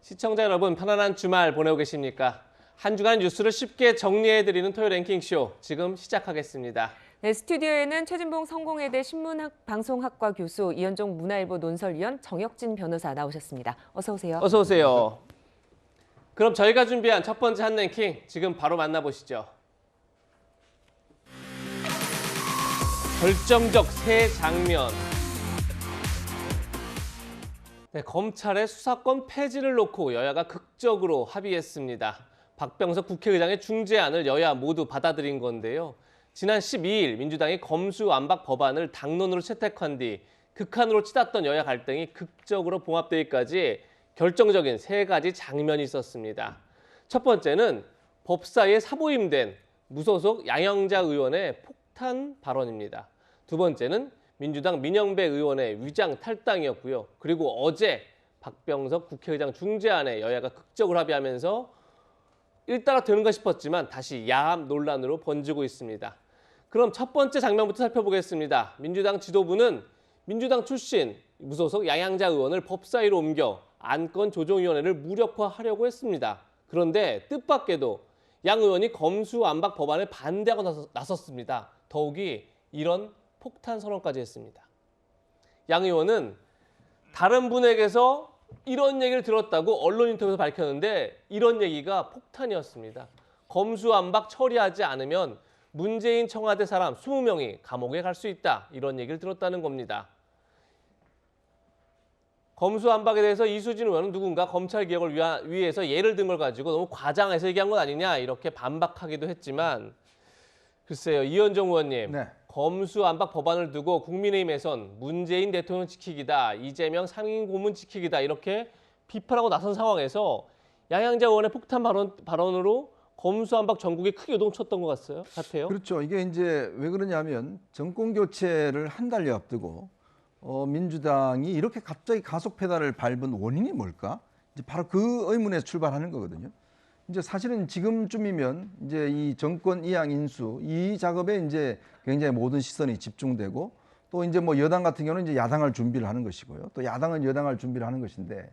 시청자 여러분, 편안한 주말 보내고 계십니까? 한 주간 뉴스를 쉽게 정리해드리는 토요 랭킹쇼 지금 시작하겠습니다. 네, 스튜디오에는 최진봉 성공회대 신문방송학과 교수, 이현종 문화일보 논설위원, 정혁진 변호사 나오셨습니다. 어서 오세요. 어서 오세요. 그럼 저희가 준비한 첫 번째 한 랭킹 지금 바로 만나보시죠. 결정적 새 장면. 네, 검찰의 수사권 폐지를 놓고 여야가 극적으로 합의했습니다. 박병석 국회의장의 중재안을 여야 모두 받아들인 건데요. 지난 12일 민주당이 검수완박 법안을 당론으로 채택한 뒤 극한으로 치닫던 여야 갈등이 극적으로 봉합되기까지 결정적인 세 가지 장면이 있었습니다. 첫 번째는 법사위에 사보임된 무소속 양영자 의원의 폭탄 발언입니다. 두 번째는 민주당 민영배 의원의 위장 탈당이었고요. 그리고 어제 박병석 국회의장 중재안에 여야가 극적으로 합의하면서 일따라 되는가 싶었지만 다시 야합 논란으로 번지고 있습니다. 그럼 첫 번째 장면부터 살펴보겠습니다. 민주당 지도부는 민주당 출신 무소속 양양자 의원을 법사위로 옮겨 안건조정위원회를 무력화하려고 했습니다. 그런데 뜻밖에도 양 의원이 검수완박 법안에 반대하고 나섰습니다. 더욱이 이런 폭탄 선언까지 했습니다. 양 의원은 다른 분에게서 이런 얘기를 들었다고 언론 인터뷰에서 밝혔는데 이런 얘기가 폭탄이었습니다. 검수완박 처리하지 않으면 문재인 청와대 사람 20명이 감옥에 갈 수 있다. 이런 얘기를 들었다는 겁니다. 검수완박에 대해서 이수진 의원은 누군가 검찰개혁을 위해서 예를 든 걸 가지고 너무 과장해서 얘기한 건 아니냐 이렇게 반박하기도 했지만 글쎄요. 이현종 의원님. 네. 검수완박 법안을 두고 국민의힘에선 문재인 대통령 지키기다, 이재명 상임 고문 지키기다 이렇게 비판하고 나선 상황에서 양양자 의원의 폭탄 발언으로 검수완박 전국에 크게 요동쳤던 것 같아요. 그렇죠. 이게 이제 왜 그러냐면 정권 교체를 한 달여 앞두고 민주당이 이렇게 갑자기 가속 페달을 밟은 원인이 뭘까? 이제 바로 그 의문에서 출발하는 거거든요. 이제 사실은 지금쯤이면 이제 이 정권 이양 인수 이 작업에 이제 굉장히 모든 시선이 집중되고 또 이제 뭐 여당 같은 경우는 이제 야당할 준비를 하는 것이고요. 또 야당은 여당할 준비를 하는 것인데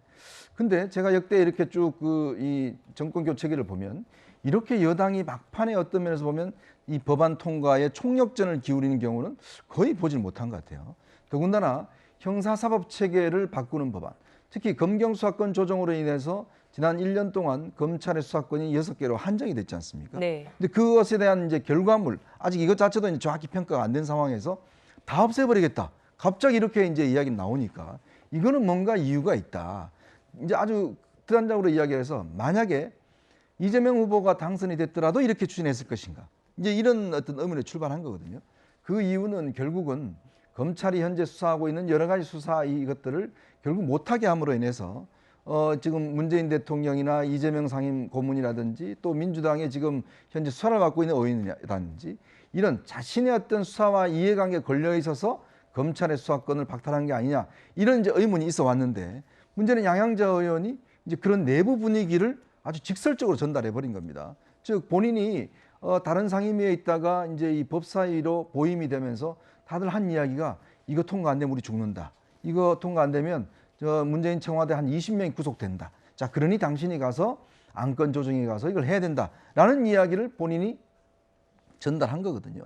근데 제가 역대 이렇게 쭉 그 이 정권 교체기를 보면 이렇게 여당이 막판에 어떤 면에서 보면 이 법안 통과에 총력전을 기울이는 경우는 거의 보질 못한 것 같아요. 더군다나 형사사법 체계를 바꾸는 법안, 특히 검경수사권 조정으로 인해서 지난 1년 동안 검찰의 수사권이 6개로 한정이 됐지 않습니까? 네. 근데 그것에 대한 이제 결과물, 아직 이것 자체도 이제 정확히 평가가 안 된 상황에서 다 없애버리겠다. 갑자기 이렇게 이제 이야기 나오니까 이거는 뭔가 이유가 있다. 이제 아주 극단적으로 이야기해서 만약에 이재명 후보가 당선이 됐더라도 이렇게 추진했을 것인가. 이제 이런 어떤 의문에 출발한 거거든요. 그 이유는 결국은 검찰이 현재 수사하고 있는 여러 가지 수사 이것들을 결국 못하게 함으로 인해서 지금 문재인 대통령이나 이재명 상임 고문이라든지 또 민주당의 지금 현재 수사를 받고 있는 의원이라든지 이런 자신의 어떤 수사와 이해관계에 걸려 있어서 검찰의 수사권을 박탈한 게 아니냐 이런 이제 의문이 있어 왔는데 문제는 양양자 의원이 이제 그런 내부 분위기를 아주 직설적으로 전달해 버린 겁니다. 즉 본인이 다른 상임위에 있다가 이제 이 법사위로 보임이 되면서 다들 한 이야기가 이거 통과 안 되면 우리 죽는다. 이거 통과 안 되면 문재인 청와대 한 20명이 구속된다. 자, 그러니 당신이 가서 안건 조정에 가서 이걸 해야 된다라는 이야기를 본인이 전달한 거거든요.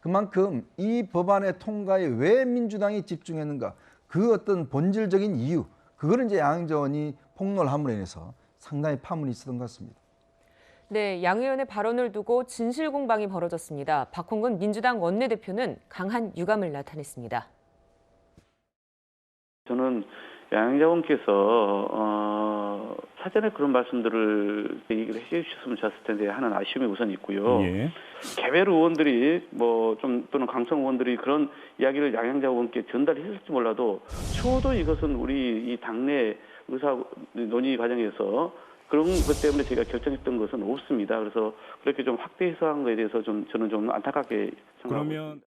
그만큼 이 법안의 통과에 왜 민주당이 집중했는가 그 어떤 본질적인 이유 그거를 이제 양양자 의원이 폭로함으로 인해서 상당히 파문이 있었던 것 같습니다. 네, 양 의원의 발언을 두고 진실 공방이 벌어졌습니다. 박홍근 민주당 원내대표는 강한 유감을 나타냈습니다. 저는 양양자 의원께서 사전에 그런 말씀들을 얘기를 해주셨으면 좋았을 텐데 하는 아쉬움이 우선 있고요. 예. 개별 의원들이 또는 강성 의원들이 그런 이야기를 양양자 의원께 전달했을지 몰라도 적어도 이것은 우리 이 당내 의사 논의 과정에서 그런 것 때문에 저희가 결정했던 것은 없습니다. 그래서 그렇게 좀 확대 해석한 것에 대해서 저는 좀 안타깝게 생각하고 있습니다.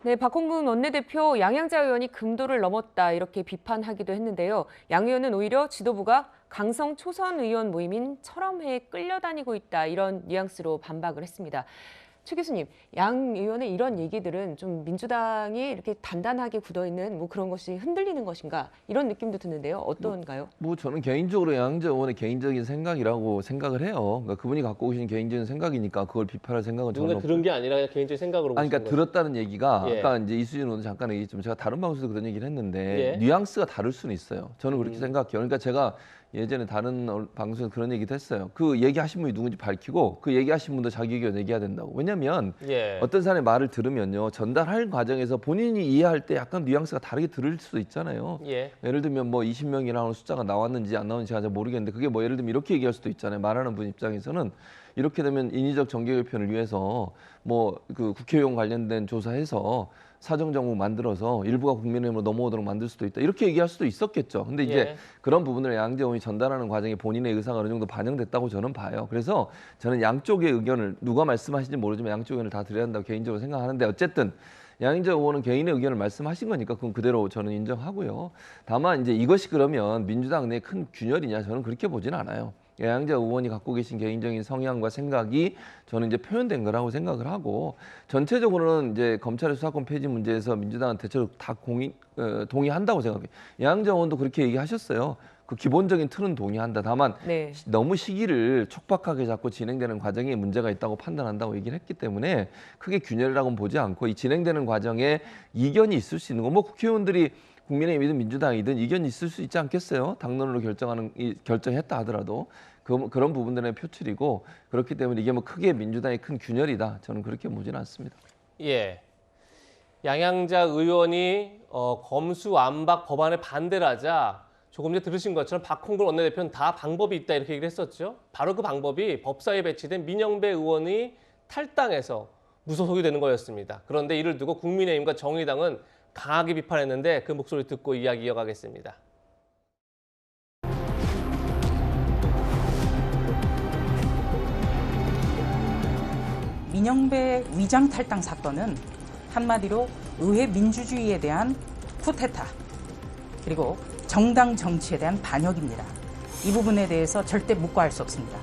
네, 박홍근 원내대표 양양자 의원이 금도를 넘었다 이렇게 비판하기도 했는데요. 양 의원은 오히려 지도부가 강성 초선 의원 모임인 철험회에 끌려다니고 있다 이런 뉘앙스로 반박을 했습니다. 최 교수님, 양 의원의 이런 얘기들은 좀 민주당이 이렇게 단단하게 굳어있는 뭐 그런 것이 흔들리는 것인가 이런 느낌도 드는데요. 어떤가요? 뭐 저는 개인적으로 양재 의원의 개인적인 생각이라고 생각을 해요. 그러니까 그분이 갖고 계신 개인적인 생각이니까 그걸 비판할 생각은 저는 누군가 들은 게 아니라 그냥 개인적인 생각으로 아니, 그러니까 보시는 거죠. 들었다는 얘기가 예. 아까 이제 이수진 의원도 잠깐 얘기했지만 제가 다른 방송에서 그런 얘기를 했는데 예. 뉘앙스가 다를 수는 있어요. 저는 그렇게 생각해요. 그러니까 제가 예전에 다른 방송에서 그런 얘기도 했어요. 그 얘기하신 분이 누군지 밝히고 그 얘기하신 분도 자기 의견 얘기해야 된다고. 왜냐하면 예. 어떤 사람의 말을 들으면요. 전달할 과정에서 본인이 이해할 때 약간 뉘앙스가 다르게 들을 수도 있잖아요. 예. 예를 들면 뭐 20명이라는 숫자가 나왔는지 안 나왔는지 잘 모르겠는데 그게 뭐 예를 들면 이렇게 얘기할 수도 있잖아요. 말하는 분 입장에서는 이렇게 되면 인위적 정계 개편을 위해서 뭐 그 국회의원 관련된 조사해서 사정정국 만들어서 일부가 국민의힘으로 넘어오도록 만들 수도 있다. 이렇게 얘기할 수도 있었겠죠. 근데 이제 예. 그런 부분을 양재 의원이 전달하는 과정에 본인의 의사가 어느 정도 반영됐다고 저는 봐요. 그래서 저는 양쪽의 의견을 누가 말씀하신지 모르지만 양쪽 의견을 다 드려야 한다고 개인적으로 생각하는데 어쨌든 양인재 의원은 개인의 의견을 말씀하신 거니까 그건 그대로 저는 인정하고요. 다만 이제 이것이 그러면 민주당 내 큰 균열이냐 저는 그렇게 보진 않아요. 양재 의원이 갖고 계신 개인적인 성향과 생각이 저는 이제 표현된 거라고 생각을 하고 전체적으로는 이제 검찰의 수사권 폐지 문제에서 민주당은 대체로 다 동의한다고 생각해요. 양재 의원도 그렇게 얘기하셨어요. 그 기본적인 틀은 동의한다. 다만 네. 너무 시기를 촉박하게 잡고 진행되는 과정에 문제가 있다고 판단한다고 얘기를 했기 때문에 크게 균열이라고는 보지 않고 이 진행되는 과정에 이견이 있을 수 있는 거 뭐 국회의원들이 국민의힘이든 민주당이든 이견이 있을 수 있지 않겠어요? 당론으로 결정했다 하더라도 그런 부분들의 표출이고 그렇기 때문에 이게 뭐 크게 민주당의 큰 균열이다. 저는 그렇게 보지는 않습니다. 예. 양양자 의원이 검수완박 법안에 반대를 하자 조금 전에 들으신 것처럼 박홍근 원내대표는 다 방법이 있다 이렇게 얘기를 했었죠. 바로 그 방법이 법사위에 배치된 민영배 의원이 탈당해서 무소속이 되는 거였습니다. 그런데 이를 두고 국민의힘과 정의당은 강하게 비판했는데 그 목소리 듣고 이야기 이어가겠습니다. 민영배 위장 탈당 사건은 한마디로 의회 민주주의에 대한 쿠데타 그리고 정당 정치에 대한 반역입니다. 이 부분에 대해서 절대 묵과할 수 없습니다.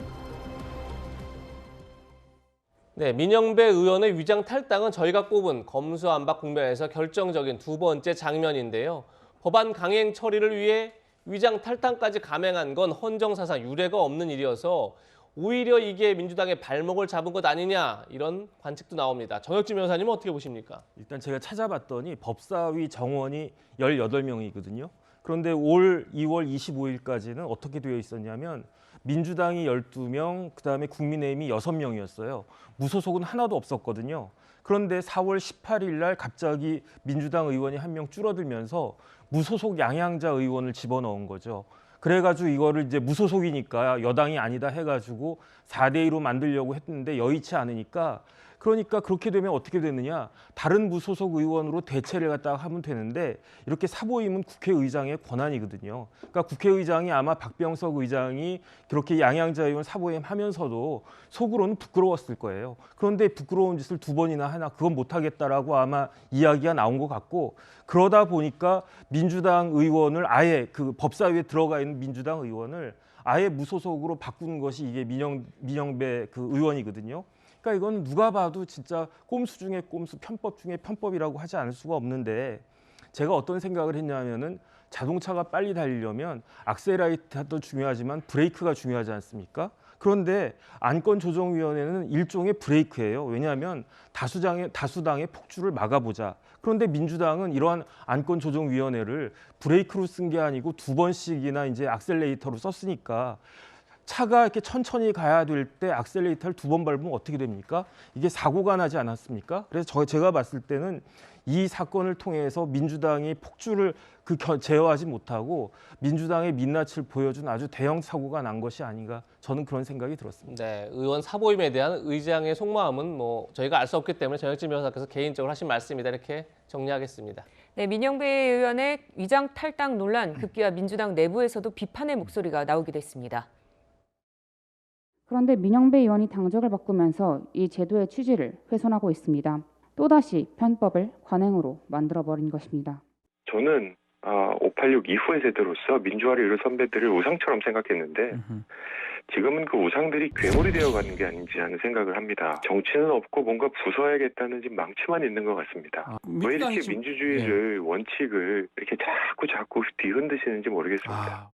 네, 민영배 의원의 위장 탈당은 저희가 꼽은 검수완박 국면에서 결정적인 두 번째 장면인데요. 법안 강행 처리를 위해 위장 탈당까지 감행한 건 헌정사상 유례가 없는 일이어서 오히려 이게 민주당의 발목을 잡은 것 아니냐 이런 관측도 나옵니다. 정혁진 변호사님은 어떻게 보십니까? 일단 제가 찾아봤더니 법사위 정원이 18명이거든요. 그런데 올 2월 25일까지는 어떻게 되어 있었냐면 민주당이 12명, 그다음에 국민의힘이 6명이었어요. 무소속은 하나도 없었거든요. 그런데 4월 18일 날 갑자기 민주당 의원이 한 명 줄어들면서 무소속 양양자 의원을 집어넣은 거죠. 그래가지고 이거를 이제 무소속이니까 여당이 아니다 해가지고 4대2로 만들려고 했는데 여의치 않으니까 그러니까 그렇게 되면 어떻게 되느냐. 다른 무소속 의원으로 대체를 갖다가 하면 되는데 이렇게 사보임은 국회의장의 권한이거든요. 그러니까 국회의장이 아마 박병석 의장이 그렇게 양양자 의원 사보임 하면서도 속으로는 부끄러웠을 거예요. 그런데 부끄러운 짓을 두 번이나 하나 그건 못하겠다라고 아마 이야기가 나온 것 같고 그러다 보니까 민주당 의원을 아예 그 법사위에 들어가 있는 민주당 의원을 아예 무소속으로 바꾸는 것이 이게 민영배 그 의원이거든요. 그러니까 이건 누가 봐도 진짜 꼼수 중에 꼼수, 편법 중에 편법이라고 하지 않을 수가 없는데 제가 어떤 생각을 했냐면은 자동차가 빨리 달리려면 악셀레이터도 중요하지만 브레이크가 중요하지 않습니까? 그런데 안건조정위원회는 일종의 브레이크예요. 왜냐하면 다수당의 폭주를 막아보자. 그런데 민주당은 이러한 안건조정위원회를 브레이크로 쓴 게 아니고 두 번씩이나 이제 악셀레이터로 썼으니까 차가 이렇게 천천히 가야 될 때 악셀레이터를 두 번 밟으면 어떻게 됩니까? 이게 사고가 나지 않았습니까? 그래서 제가 봤을 때는 이 사건을 통해서 민주당이 폭주를 제어하지 못하고 민주당의 민낯을 보여준 아주 대형 사고가 난 것이 아닌가 저는 그런 생각이 들었습니다. 네, 의원 사보임에 대한 의장의 속마음은 뭐 저희가 알 수 없기 때문에 정혁진 변호사께서 개인적으로 하신 말씀이다 이렇게 정리하겠습니다. 네, 민영배 의원의 위장 탈당 논란 급기야 민주당 내부에서도 비판의 목소리가 나오기도 했습니다. 그런데 민영배 의원이 당적을 바꾸면서 이 제도의 취지를 훼손하고 있습니다. 또다시 편법을 관행으로 만들어버린 것입니다. 저는 586 이후의 세대로서 민주화를 이룰 선배들을 우상처럼 생각했는데 지금은 그 우상들이 괴물이 되어가는 게 아닌지 하는 생각을 합니다. 정치는 없고 뭔가 부숴야겠다는 지금 망치만 있는 것 같습니다. 왜 이렇게 민주주의를 원칙을 이렇게 자꾸 뒤흔드시는지 모르겠습니다.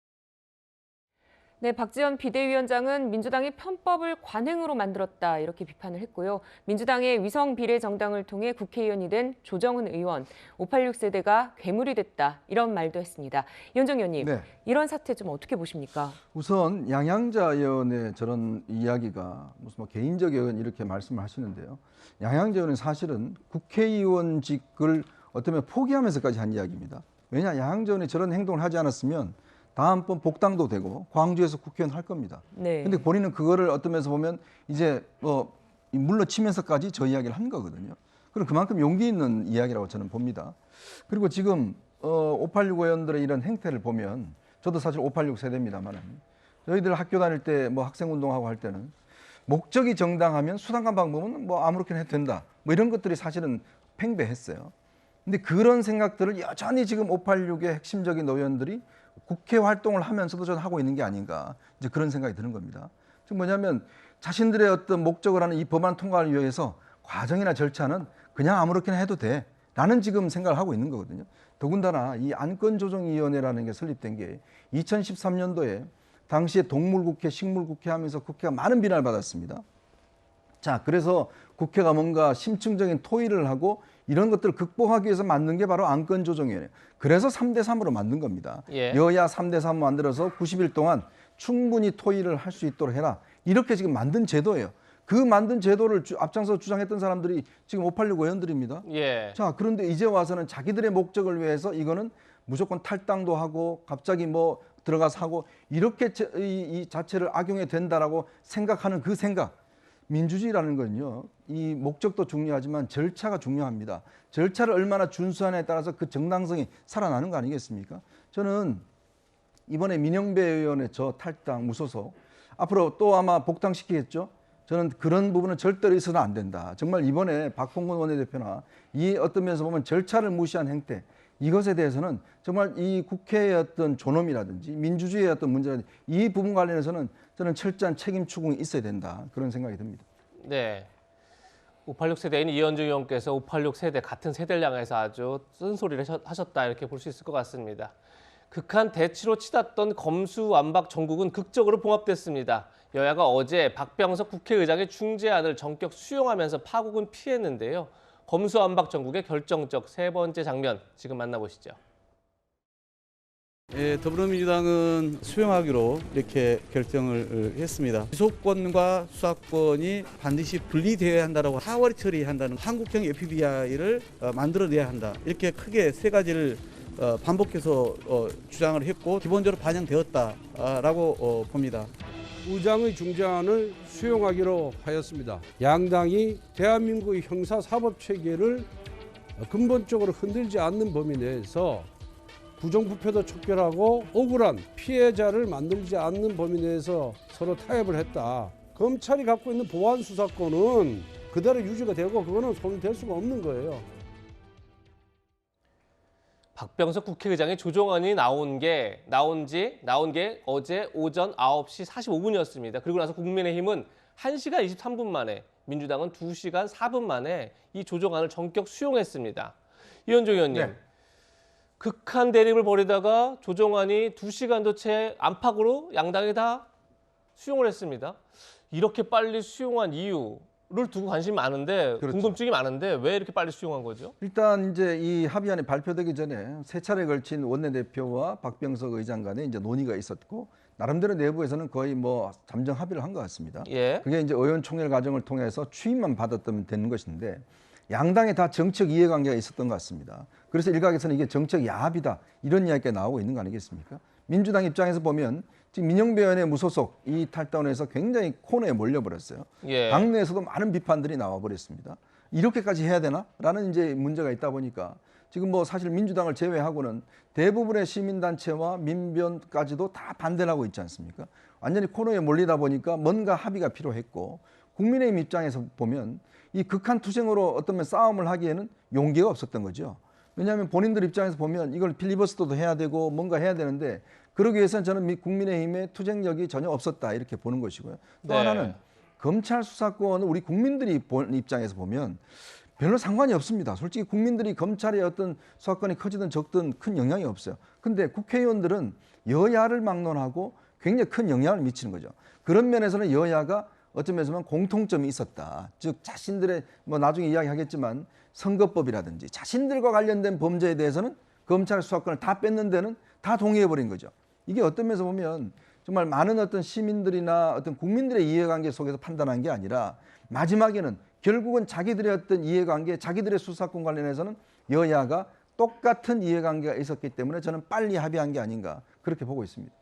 네, 박지원 비대위원장은 민주당이 편법을 관행으로 만들었다 이렇게 비판을 했고요. 민주당의 위성 비례 정당을 통해 국회의원이 된 조정은 의원, 586 세대가 괴물이 됐다 이런 말도 했습니다. 이현정 의원님, 네. 이런 사태 좀 어떻게 보십니까? 우선 양양자 의원의 저런 이야기가 무슨 뭐 개인적 의원 이렇게 말씀을 하시는데요. 양양자 의원은 사실은 국회의원직을 어떻게 보면 포기하면서까지 한 이야기입니다. 왜냐, 양양자 의원이 저런 행동을 하지 않았으면 다음번 복당도 되고 광주에서 국회의원 할 겁니다. 네. 근데 본인은 그거를 어떤 면에서 보면 이제 물러치면서까지 저 이야기를 한 거거든요. 그럼 그만큼 용기 있는 이야기라고 저는 봅니다. 그리고 지금 586 의원들의 이런 행태를 보면 저도 사실 586 세대입니다만 저희들 학교 다닐 때 뭐 학생운동하고 할 때는 목적이 정당하면 수단과 방법은 뭐 아무렇게나 해도 된다. 뭐 이런 것들이 사실은 팽배했어요. 근데 그런 생각들을 여전히 지금 586의 핵심적인 의원들이 국회 활동을 하면서도 저는 하고 있는 게 아닌가 이제 그런 생각이 드는 겁니다. 지금 뭐냐면 자신들의 어떤 목적을 하는 이 법안 통과를 위해서 과정이나 절차는 그냥 아무렇게나 해도 돼라는 지금 생각을 하고 있는 거거든요. 더군다나 이 안건조정위원회라는 게 설립된 게 2013년도에 당시에 동물국회, 식물국회 하면서 국회가 많은 비난을 받았습니다. 자, 그래서 국회가 뭔가 심층적인 토의를 하고 이런 것들을 극복하기 위해서 만든 게 바로 안건조정위원회. 그래서 3대3으로 만든 겁니다. 예. 여야 3대3 만들어서 90일 동안 충분히 토의를 할 수 있도록 해라. 이렇게 지금 만든 제도예요. 그 만든 제도를 앞장서 주장했던 사람들이 지금 586 의원들입니다. 예. 자, 그런데 이제 와서는 자기들의 목적을 위해서 이거는 무조건 탈당도 하고 갑자기 뭐 들어가서 하고 이렇게 이 자체를 악용해 된다라고 생각하는 그 생각. 민주주의라는 건요, 이 목적도 중요하지만 절차가 중요합니다. 절차를 얼마나 준수하냐에 따라서 그 정당성이 살아나는 거 아니겠습니까? 저는 이번에 민영배 의원의 저 탈당, 무소속, 앞으로 또 아마 복당시키겠죠? 저는 그런 부분은 절대로 있어서는 안 된다. 정말 이번에 박홍근 원내대표나 이 어떤 면에서 보면 절차를 무시한 행태, 이것에 대해서는 정말 이 국회의 어떤 존엄이라든지 민주주의의 어떤 문제라든지 이 부분 관련해서는 저는 철저한 책임 추궁이 있어야 된다. 그런 생각이 듭니다. 네. 586 세대인 이현주 의원께서 586 세대 같은 세대를 향해서 아주 쓴소리를 하셨다 이렇게 볼 수 있을 것 같습니다. 극한 대치로 치닫던 검수완박 정국은 극적으로 봉합됐습니다. 여야가 어제 박병석 국회의장의 중재안을 전격 수용하면서 파국은 피했는데요. 검수완박 정국의 결정적 세 번째 장면 지금 만나보시죠. 예, 더불어민주당은 수용하기로 이렇게 결정을 했습니다. 기소권과 수사권이 반드시 분리되어야 한다고 4월 처리한다는 한국형 FBI를 만들어내야 한다. 이렇게 크게 세 가지를 반복해서 주장을 했고 기본적으로 반영되었다라고 봅니다. 의장의 중재안을 수용하기로 하였습니다. 양당이 대한민국의 형사사법체계를 근본적으로 흔들지 않는 범위 내에서 부정부패도 척결하고 억울한 피해자를 만들지 않는 범위 내에서 서로 타협을 했다. 검찰이 갖고 있는 보안 수사권은 그대로 유지가 되고 그거는 손댈 수가 없는 거예요. 박병석 국회의장의 조정안이 나온 게 어제 오전 9시 45분이었습니다. 그리고 나서 국민의힘은 1시간 23분 만에, 민주당은 2시간 4분 만에 이 조정안을 전격 수용했습니다. 이현종 의원님, 네. 극한 대립을 벌이다가 조정안이 2시간도 채 안팎으로 양당이 다 수용을 했습니다. 이렇게 빨리 수용한 이유를 두고 관심이 많은데, 그렇죠. 궁금증이 많은데 왜 이렇게 빨리 수용한 거죠? 일단 이제 이 합의안이 발표되기 전에 세 차례 걸친 원내대표와 박병석 의장 간에 이제 논의가 있었고 나름대로 내부에서는 거의 뭐 잠정 합의를 한 것 같습니다. 예. 그게 이제 의원총회 과정을 통해서 추인만 받았다면 되는 것인데 양당에 다 정책 이해관계가 있었던 것 같습니다. 그래서 일각에서는 이게 정책 야합이다 이런 이야기가 나오고 있는 거 아니겠습니까? 민주당 입장에서 보면 지금 민영배 의원의 무소속 이 탈당에서 굉장히 코너에 몰려버렸어요. 예. 당내에서도 많은 비판들이 나와버렸습니다. 이렇게까지 해야 되나라는 이제 문제가 있다 보니까 지금 뭐 사실 민주당을 제외하고는 대부분의 시민단체와 민변까지도 다 반대를 하고 있지 않습니까? 완전히 코너에 몰리다 보니까 뭔가 합의가 필요했고 국민의힘 입장에서 보면 이 극한 투쟁으로 어떤 싸움을 하기에는 용기가 없었던 거죠. 왜냐하면 본인들 입장에서 보면 이걸 필리버스터도 해야 되고 뭔가 해야 되는데 그러기 위해서는 저는 국민의힘의 투쟁력이 전혀 없었다 이렇게 보는 것이고요. 또 네. 하나는 검찰 수사권은 우리 국민들이 본 입장에서 보면 별로 상관이 없습니다. 솔직히 국민들이 검찰의 어떤 수사권이 커지든 적든 큰 영향이 없어요. 근데 국회의원들은 여야를 막론하고 굉장히 큰 영향을 미치는 거죠. 그런 면에서는 여야가 어떤 면에서 보면 공통점이 있었다. 즉 자신들의 뭐 나중에 이야기하겠지만 선거법이라든지 자신들과 관련된 범죄에 대해서는 검찰 수사권을 다 뺏는 데는 다 동의해버린 거죠. 이게 어떤 면에서 보면 정말 많은 어떤 시민들이나 어떤 국민들의 이해관계 속에서 판단한 게 아니라 마지막에는 결국은 자기들의 어떤 이해관계, 자기들의 수사권 관련해서는 여야가 똑같은 이해관계가 있었기 때문에 저는 빨리 합의한 게 아닌가 그렇게 보고 있습니다.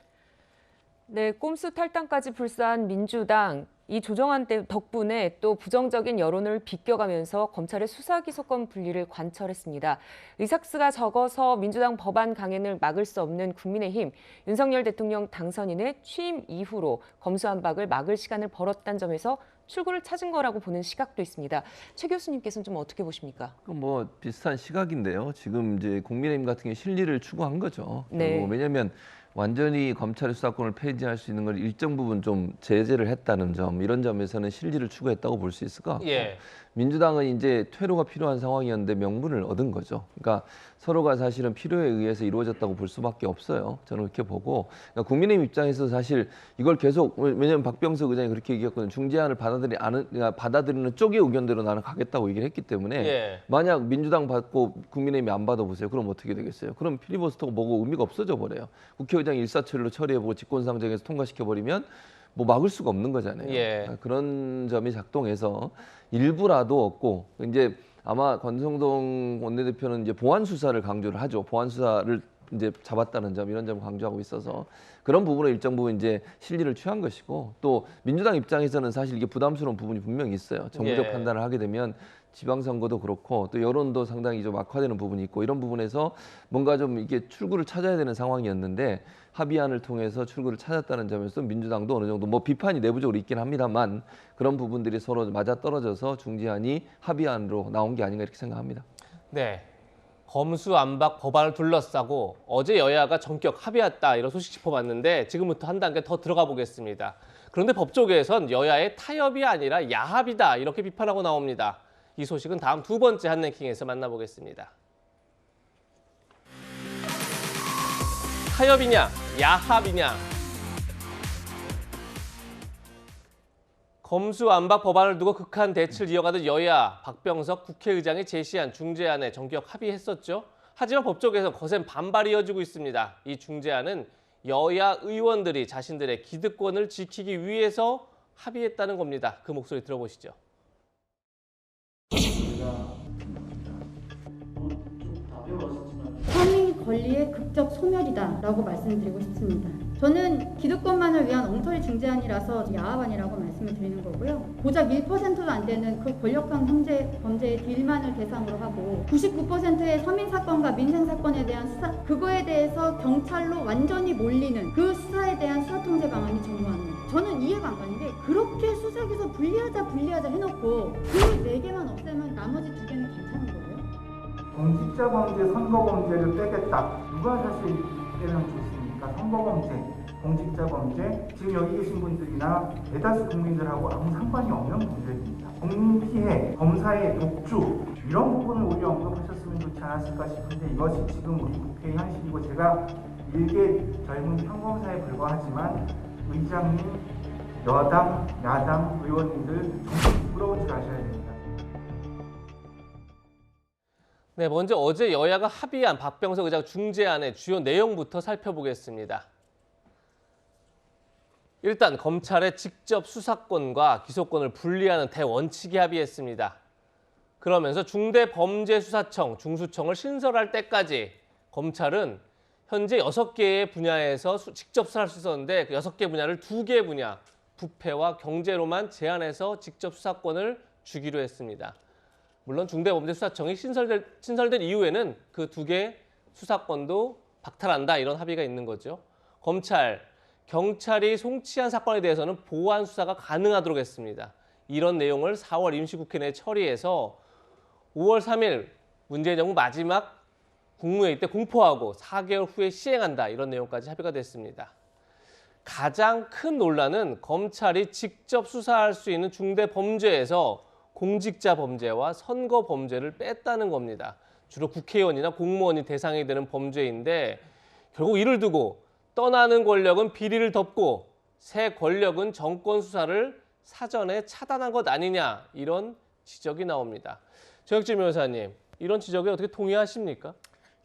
네, 꼼수 탈당까지 불사한 민주당. 이 조정안 덕분에 또 부정적인 여론을 비껴가면서 검찰의 수사기소권 분리를 관철했습니다. 의석수가 적어서 민주당 법안 강행을 막을 수 없는 국민의힘, 윤석열 대통령 당선인의 취임 이후로 검수완박을 막을 시간을 벌었다는 점에서 출구를 찾은 거라고 보는 시각도 있습니다. 최 교수님께서는 좀 어떻게 보십니까? 뭐 비슷한 시각인데요. 지금 이제 국민의힘 같은 게 실리를 추구한 거죠. 네. 왜냐하면 완전히 검찰의 수사권을 폐지할 수 있는 걸 일정 부분 좀 제재를 했다는 점, 이런 점에서는 실리를 추구했다고 볼 수 있을 것 같고, 예. 민주당은 이제 퇴로가 필요한 상황이었는데 명분을 얻은 거죠. 그러니까 서로가 사실은 필요에 의해서 이루어졌다고 볼 수밖에 없어요. 저는 그렇게 보고, 그러니까 국민의힘 입장에서 사실 이걸 계속, 왜냐하면 박병석 의장이 그렇게 얘기했거든요. 중재안을 받아들이는 쪽의 의견대로 나는 가겠다고 얘기를 했기 때문에 예. 만약 민주당 받고 국민의힘이 안 받아보세요. 그럼 어떻게 되겠어요? 그럼 필리버스터가 뭐고 의미가 없어져 버려요. 국회의장이 일사천리로 처리해보고 직권상정해서 통과시켜버리면 뭐 막을 수가 없는 거잖아요. 예. 그런 점이 작동해서 일부라도 없고, 이제 아마 권성동 원내대표는 이제 보안 수사를 강조를 하죠. 보안 수사를 이제 잡았다는 점, 이런 점을 강조하고 있어서 그런 부분은 일정 부분 이제 실리를 취한 것이고, 또 민주당 입장에서는 사실 이게 부담스러운 부분이 분명히 있어요. 정부적 예. 판단을 하게 되면 지방선거도 그렇고 또 여론도 상당히 좀 악화되는 부분이 있고, 이런 부분에서 뭔가 좀 이게 출구를 찾아야 되는 상황이었는데 합의안을 통해서 출구를 찾았다는 점에서 민주당도 어느 정도 뭐 비판이 내부적으로 있긴 합니다만 그런 부분들이 서로 맞아떨어져서 중재안이 합의안으로 나온 게 아닌가 이렇게 생각합니다. 네. 검수완박 법안을 둘러싸고 어제 여야가 전격 합의했다 이런 소식 짚어봤는데 지금부터 한 단계 더 들어가 보겠습니다. 그런데 법조계에선 여야의 타협이 아니라 야합이다 이렇게 비판하고 나옵니다. 이 소식은 다음 두 번째 한랭킹에서 만나보겠습니다. 타협이냐, 야합이냐. 검수완박 법안을 두고 극한 대치를 이어가던 여야, 박병석 국회의장이 제시한 중재안에 전격 합의했었죠. 하지만 법조계에서 거센 반발이 이어지고 있습니다. 이 중재안은 여야 의원들이 자신들의 기득권을 지키기 위해서 합의했다는 겁니다. 그 목소리 들어보시죠. 서민 권리의 극적 소멸이다라고 말씀드리고 싶습니다. 저는 기득권만을 위한 엉터리 중재안이라서 야합안이라고 말씀을 드리는 거고요. 고작 1%도 안 되는 그 권력형 범죄의 딜만을 대상으로 하고 99%의 서민 사건과 민생 사건에 대한 수사, 그거에 대해서 경찰로 완전히 몰리는 그 수사에 대한 수사 통제 방안이 전무하는. 저는 이해가 안 가는 게 그렇게 수사기소 분리하자 해놓고 그 4개만 없애면 나머지 2개는 괜찮은 거예요? 공직자 범죄, 선거 범죄를 빼겠다. 누가 사실 빼면 좋습니까? 선거 범죄, 공직자 범죄, 지금 여기 계신 분들이나 대다수 국민들하고 아무 상관이 없는 문제입니다. 국민 피해, 검사의 독주, 이런 부분을 오히려 언급하셨으면 좋지 않았을까 싶은데 이것이 지금 우리 국회의 현실이고, 제가 일개 젊은 평범사에 불과하지만 의장님, 여당, 야당, 의원님들 정말 부끄러운 줄 아셔야 됩니다. 네, 먼저 어제 여야가 합의한 박병석 의장 중재안의 주요 내용부터 살펴보겠습니다. 일단 검찰의 직접 수사권과 기소권을 분리하는 대원칙에 합의했습니다. 그러면서 중대범죄수사청, 중수청을 신설할 때까지 검찰은 현재 6개의 분야에서 직접 수사할 수 있었는데 그 6개 분야를 2개 분야, 부패와 경제로만 제한해서 직접 수사권을 주기로 했습니다. 물론 중대범죄수사청이 신설된 이후에는 그 2개 수사권도 박탈한다 이런 합의가 있는 거죠. 경찰이 송치한 사건에 대해서는 보완 수사가 가능하도록 했습니다. 이런 내용을 4월 임시국회 내에 처리해서 5월 3일 문재인 정부 마지막 국무회의 때 공포하고 4개월 후에 시행한다 이런 내용까지 합의가 됐습니다. 가장 큰 논란은 검찰이 직접 수사할 수 있는 중대 범죄에서 공직자 범죄와 선거 범죄를 뺐다는 겁니다. 주로 국회의원이나 공무원이 대상이 되는 범죄인데 결국 이를 두고 떠나는 권력은 비리를 덮고 새 권력은 정권 수사를 사전에 차단한 것 아니냐 이런 지적이 나옵니다. 정혁진 변호사님, 이런 지적에 어떻게 동의하십니까?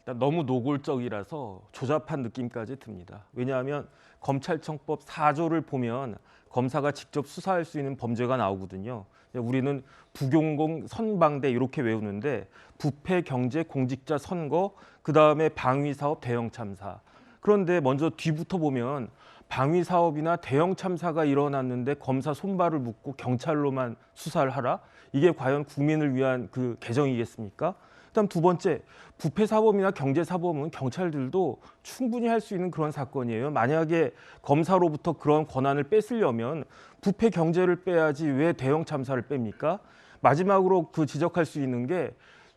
일단 너무 노골적이라서 조잡한 느낌까지 듭니다. 왜냐하면 검찰청법 4조를 보면 검사가 직접 수사할 수 있는 범죄가 나오거든요. 우리는 부경공 선방대 이렇게 외우는데 부패, 경제, 공직자, 선거, 그다음에 방위사업, 대형 참사. 그런데 먼저 뒤부터 보면 방위사업이나 대형 참사가 일어났는데 검사 손발을 묶고 경찰로만 수사를 하라? 이게 과연 국민을 위한 그 개정이겠습니까? 그다음 두 번째, 부패사범이나 경제사범은 경찰들도 충분히 할 수 있는 그런 사건이에요. 만약에 검사로부터 그런 권한을 뺏으려면 부패 경제를 빼야지 왜 대형 참사를 뺍니까? 마지막으로 그 지적할 수 있는 게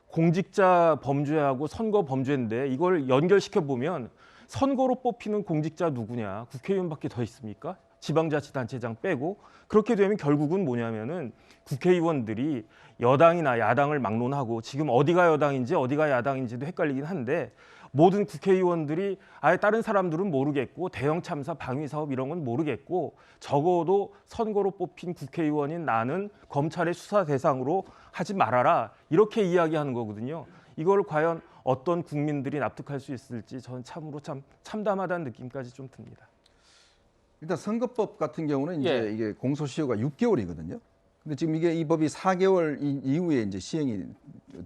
공직자 범죄하고 선거 범죄인데 이걸 연결시켜 보면 선거로 뽑히는 공직자 누구냐? 국회의원밖에 더 있습니까? 지방자치단체장 빼고 그렇게 되면 결국은 뭐냐면은 국회의원들이 여당이나 야당을 막론하고 지금 어디가 여당인지 어디가 야당인지도 헷갈리긴 한데 모든 국회의원들이 아예 다른 사람들은 모르겠고 대형 참사 방위사업 이런 건 모르겠고 적어도 선거로 뽑힌 국회의원인 나는 검찰의 수사 대상으로 하지 말아라 이렇게 이야기하는 거거든요. 이걸 과연 어떤 국민들이 납득할 수 있을지 저는 참으로 참 참담하다는 느낌까지 좀 듭니다. 일단 선거법 같은 경우는 이제 예. 이게 공소시효가 6개월이거든요. 근데 지금 이게 이 법이 4개월 이후에 이제 시행이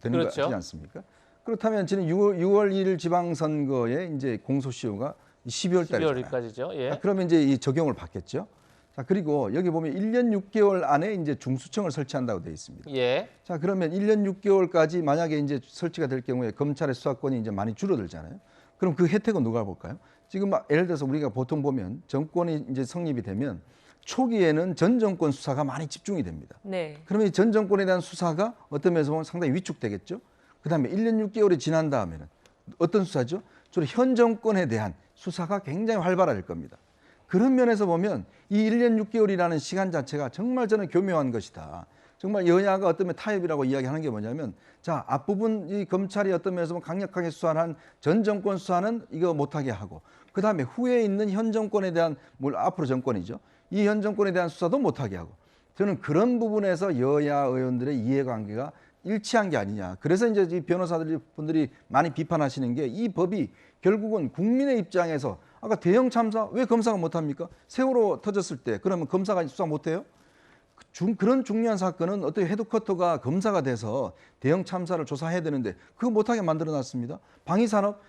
되는 그렇죠. 거지 않습니까? 그렇다면 지금 6월 1일 지방선거에 이제 공소시효가 12월 달이잖아요. 12월까지죠. 예. 그러면 이제 이 적용을 받겠죠. 자, 그리고 여기 보면 1년 6개월 안에 이제 중수청을 설치한다고 되어 있습니다. 예. 자, 그러면 1년 6개월까지 만약에 이제 설치가 될 경우에 검찰의 수사권이 이제 많이 줄어들잖아요. 그럼 그 혜택은 누가 볼까요? 지금 예를 들어서 우리가 보통 보면 정권이 이제 성립이 되면 초기에는 전 정권 수사가 많이 집중이 됩니다. 네. 그러면 전 정권에 대한 수사가 어떤 면에서 보면 상당히 위축되겠죠. 그다음에 1년 6개월이 지난 다음에는 어떤 수사죠? 주로 현 정권에 대한 수사가 굉장히 활발할 겁니다. 그런 면에서 보면 이 1년 6개월이라는 시간 자체가 정말 저는 교묘한 것이다. 정말 여야가 어떤 면 타협이라고 이야기하는 게 뭐냐면 자, 앞부분 이 검찰이 어떤 면에서 보면 강력하게 수사한 전 정권 수사는 이거 못하게 하고 그다음에 후에 있는 현 정권에 대한 앞으로 정권이죠. 이 현 정권에 대한 수사도 못하게 하고 저는 그런 부분에서 여야 의원들의 이해관계가 일치한 게 아니냐. 그래서 이제 이 변호사분들이 많이 비판하시는 게 이 법이 결국은 국민의 입장에서 아까 대형 참사 왜 검사가 못합니까? 세월호 터졌을 때 그러면 검사가 수사 못해요? 그런 중요한 사건은 어떻게 헤드쿼터가 검사가 돼서 대형 참사를 조사해야 되는데 그거 못하게 만들어놨습니다. 방위산업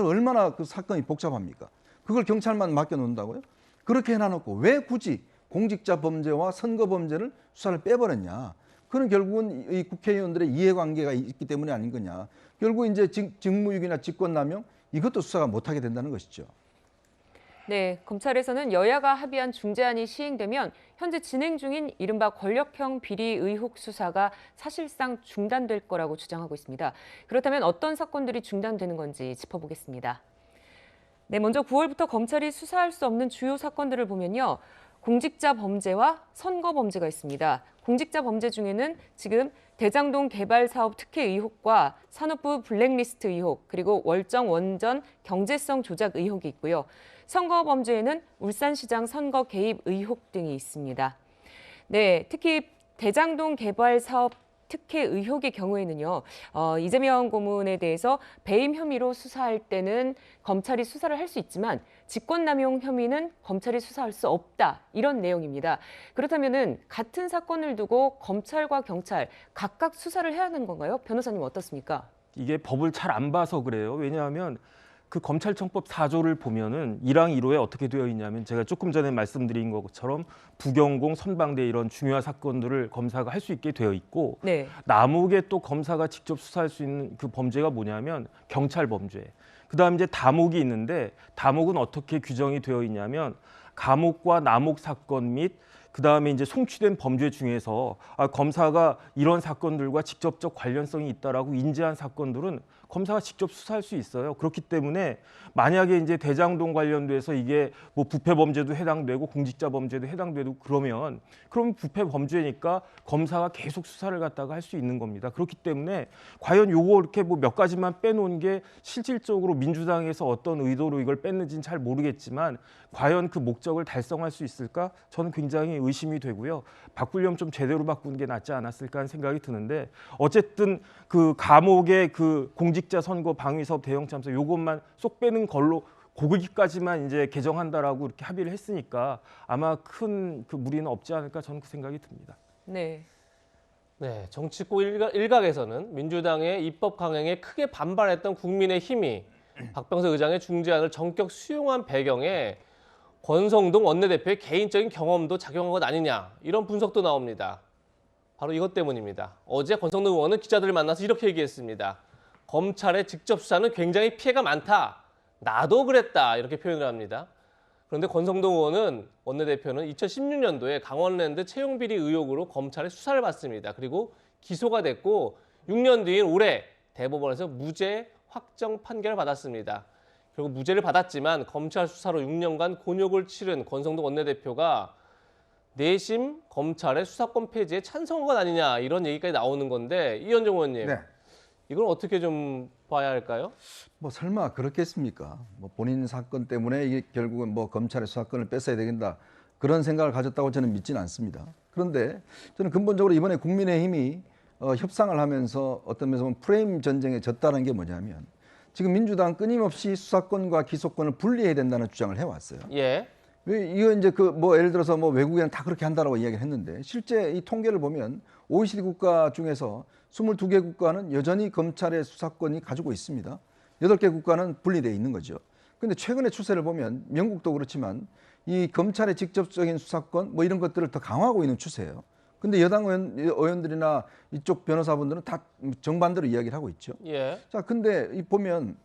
얼마나 그 사건이 복잡합니까? 그걸 경찰만 맡겨놓는다고요? 그렇게 해놔놓고 왜 굳이 공직자 범죄와 선거 범죄를 수사를 빼버렸냐? 그건 결국은 이 국회의원들의 이해관계가 있기 때문이 아닌 거냐? 결국 이제 직무유기나 직권남용 이것도 수사가 못하게 된다는 것이죠. 네, 검찰에서는 여야가 합의한 중재안이 시행되면 현재 진행 중인 이른바 권력형 비리 의혹 수사가 사실상 중단될 거라고 주장하고 있습니다. 그렇다면 어떤 사건들이 중단되는 건지 짚어보겠습니다. 네, 먼저 9월부터 검찰이 수사할 수 없는 주요 사건들을 보면요. 공직자 범죄와 선거 범죄가 있습니다. 공직자 범죄 중에는 지금 대장동 개발 사업 특혜 의혹과 산업부 블랙리스트 의혹, 그리고 월정 원전 경제성 조작 의혹이 있고요. 선거 범죄에는 울산시장 선거 개입 의혹 등이 있습니다. 네, 특히 대장동 개발 사업 특혜 의혹의 경우에는요. 이재명 고문에 대해서 배임 혐의로 수사할 때는 검찰이 수사를 할 수 있지만 직권남용 혐의는 검찰이 수사할 수 없다. 이런 내용입니다. 그렇다면은 같은 사건을 두고 검찰과 경찰 각각 수사를 해야 하는 건가요? 변호사님 어떻습니까? 이게 법을 잘 안 봐서 그래요. 왜냐하면 그 검찰청법 4조를 보면은 1항 1호에 어떻게 되어 있냐면 제가 조금 전에 말씀드린 것처럼 부경공, 선방대 이런 중요한 사건들을 검사가 할 수 있게 되어 있고 네. 남욱에 또 검사가 직접 수사할 수 있는 그 범죄가 뭐냐면 경찰 범죄. 그다음 이제 다목이 있는데 다목은 어떻게 규정이 되어 있냐면 감옥과 남욱 사건 및 그다음에 이제 송치된 범죄 중에서 검사가 이런 사건들과 직접적 관련성이 있다라고 인지한 사건들은 검사가 직접 수사할 수 있어요. 그렇기 때문에 만약에 이제 대장동 관련돼서 이게 뭐 부패 범죄도 해당되고 공직자 범죄도 해당되고 그러면 부패 범죄니까 검사가 계속 수사를 갖다가 할 수 있는 겁니다. 그렇기 때문에 과연 요거 이렇게 뭐 몇 가지만 빼놓은 게 실질적으로 민주당에서 어떤 의도로 이걸 뺐는지는 잘 모르겠지만 과연 그 목적을 달성할 수 있을까? 저는 굉장히 의심이 되고요. 바꾸려면 좀 제대로 바꾸는 게 낫지 않았을까 하는 생각이 드는데 어쨌든 그 감옥의 그 공직자 선거 방위 사업 대형 참사 요것만 쏙 빼는 걸로 거기까지만 이제 개정한다라고 이렇게 합의를 했으니까 아마 큰 그 무리는 없지 않을까 저는 그 생각이 듭니다. 네. 네, 정치권 일각에서는 민주당의 입법 강행에 크게 반발했던 국민의힘이 박병석 의장의 중재안을 전격 수용한 배경에 권성동 원내대표의 개인적인 경험도 작용한 것 아니냐 이런 분석도 나옵니다. 바로 이것 때문입니다. 어제 권성동 의원은 기자들을 만나서 이렇게 얘기했습니다. 검찰의 직접 수사는 굉장히 피해가 많다. 나도 그랬다. 이렇게 표현을 합니다. 그런데 권성동 의원은 원내대표는 2016년도에 강원랜드 채용비리 의혹으로 검찰의 수사를 받습니다. 그리고 기소가 됐고 6년 뒤인 올해 대법원에서 무죄 확정 판결을 받았습니다. 결국 무죄를 받았지만 검찰 수사로 6년간 곤욕을 치른 권성동 원내대표가 내심 검찰의 수사권 폐지에 찬성한 것 아니냐 이런 얘기까지 나오는 건데 이현정 의원님. 네. 이건 어떻게 좀 봐야 할까요? 뭐 설마 그렇겠습니까? 뭐 본인 사건 때문에 이게 결국은 뭐 검찰의 수사권을 뺏어야 되겠다 그런 생각을 가졌다고 저는 믿지는 않습니다. 그런데 저는 근본적으로 이번에 국민의힘이 협상을 하면서 어떤 면에서 보면 프레임 전쟁에 졌다는 게 뭐냐면 지금 민주당 끊임없이 수사권과 기소권을 분리해야 된다는 주장을 해왔어요. 예. 왜 이거 이제 그 뭐 예를 들어서 뭐 외국에는 다 그렇게 한다라고 이야기를 했는데 실제 이 통계를 보면 OECD 국가 중에서 22개 국가는 여전히 검찰의 수사권이 가지고 있습니다. 8개 국가는 분리되어 있는 거죠. 근데 최근의 추세를 보면 영국도 그렇지만 이 검찰의 직접적인 수사권 뭐 이런 것들을 더 강화하고 있는 추세예요. 근데 여당 의원들이나 이쪽 변호사분들은 다 정반대로 이야기를 하고 있죠. 예. 자, 근데 이 보면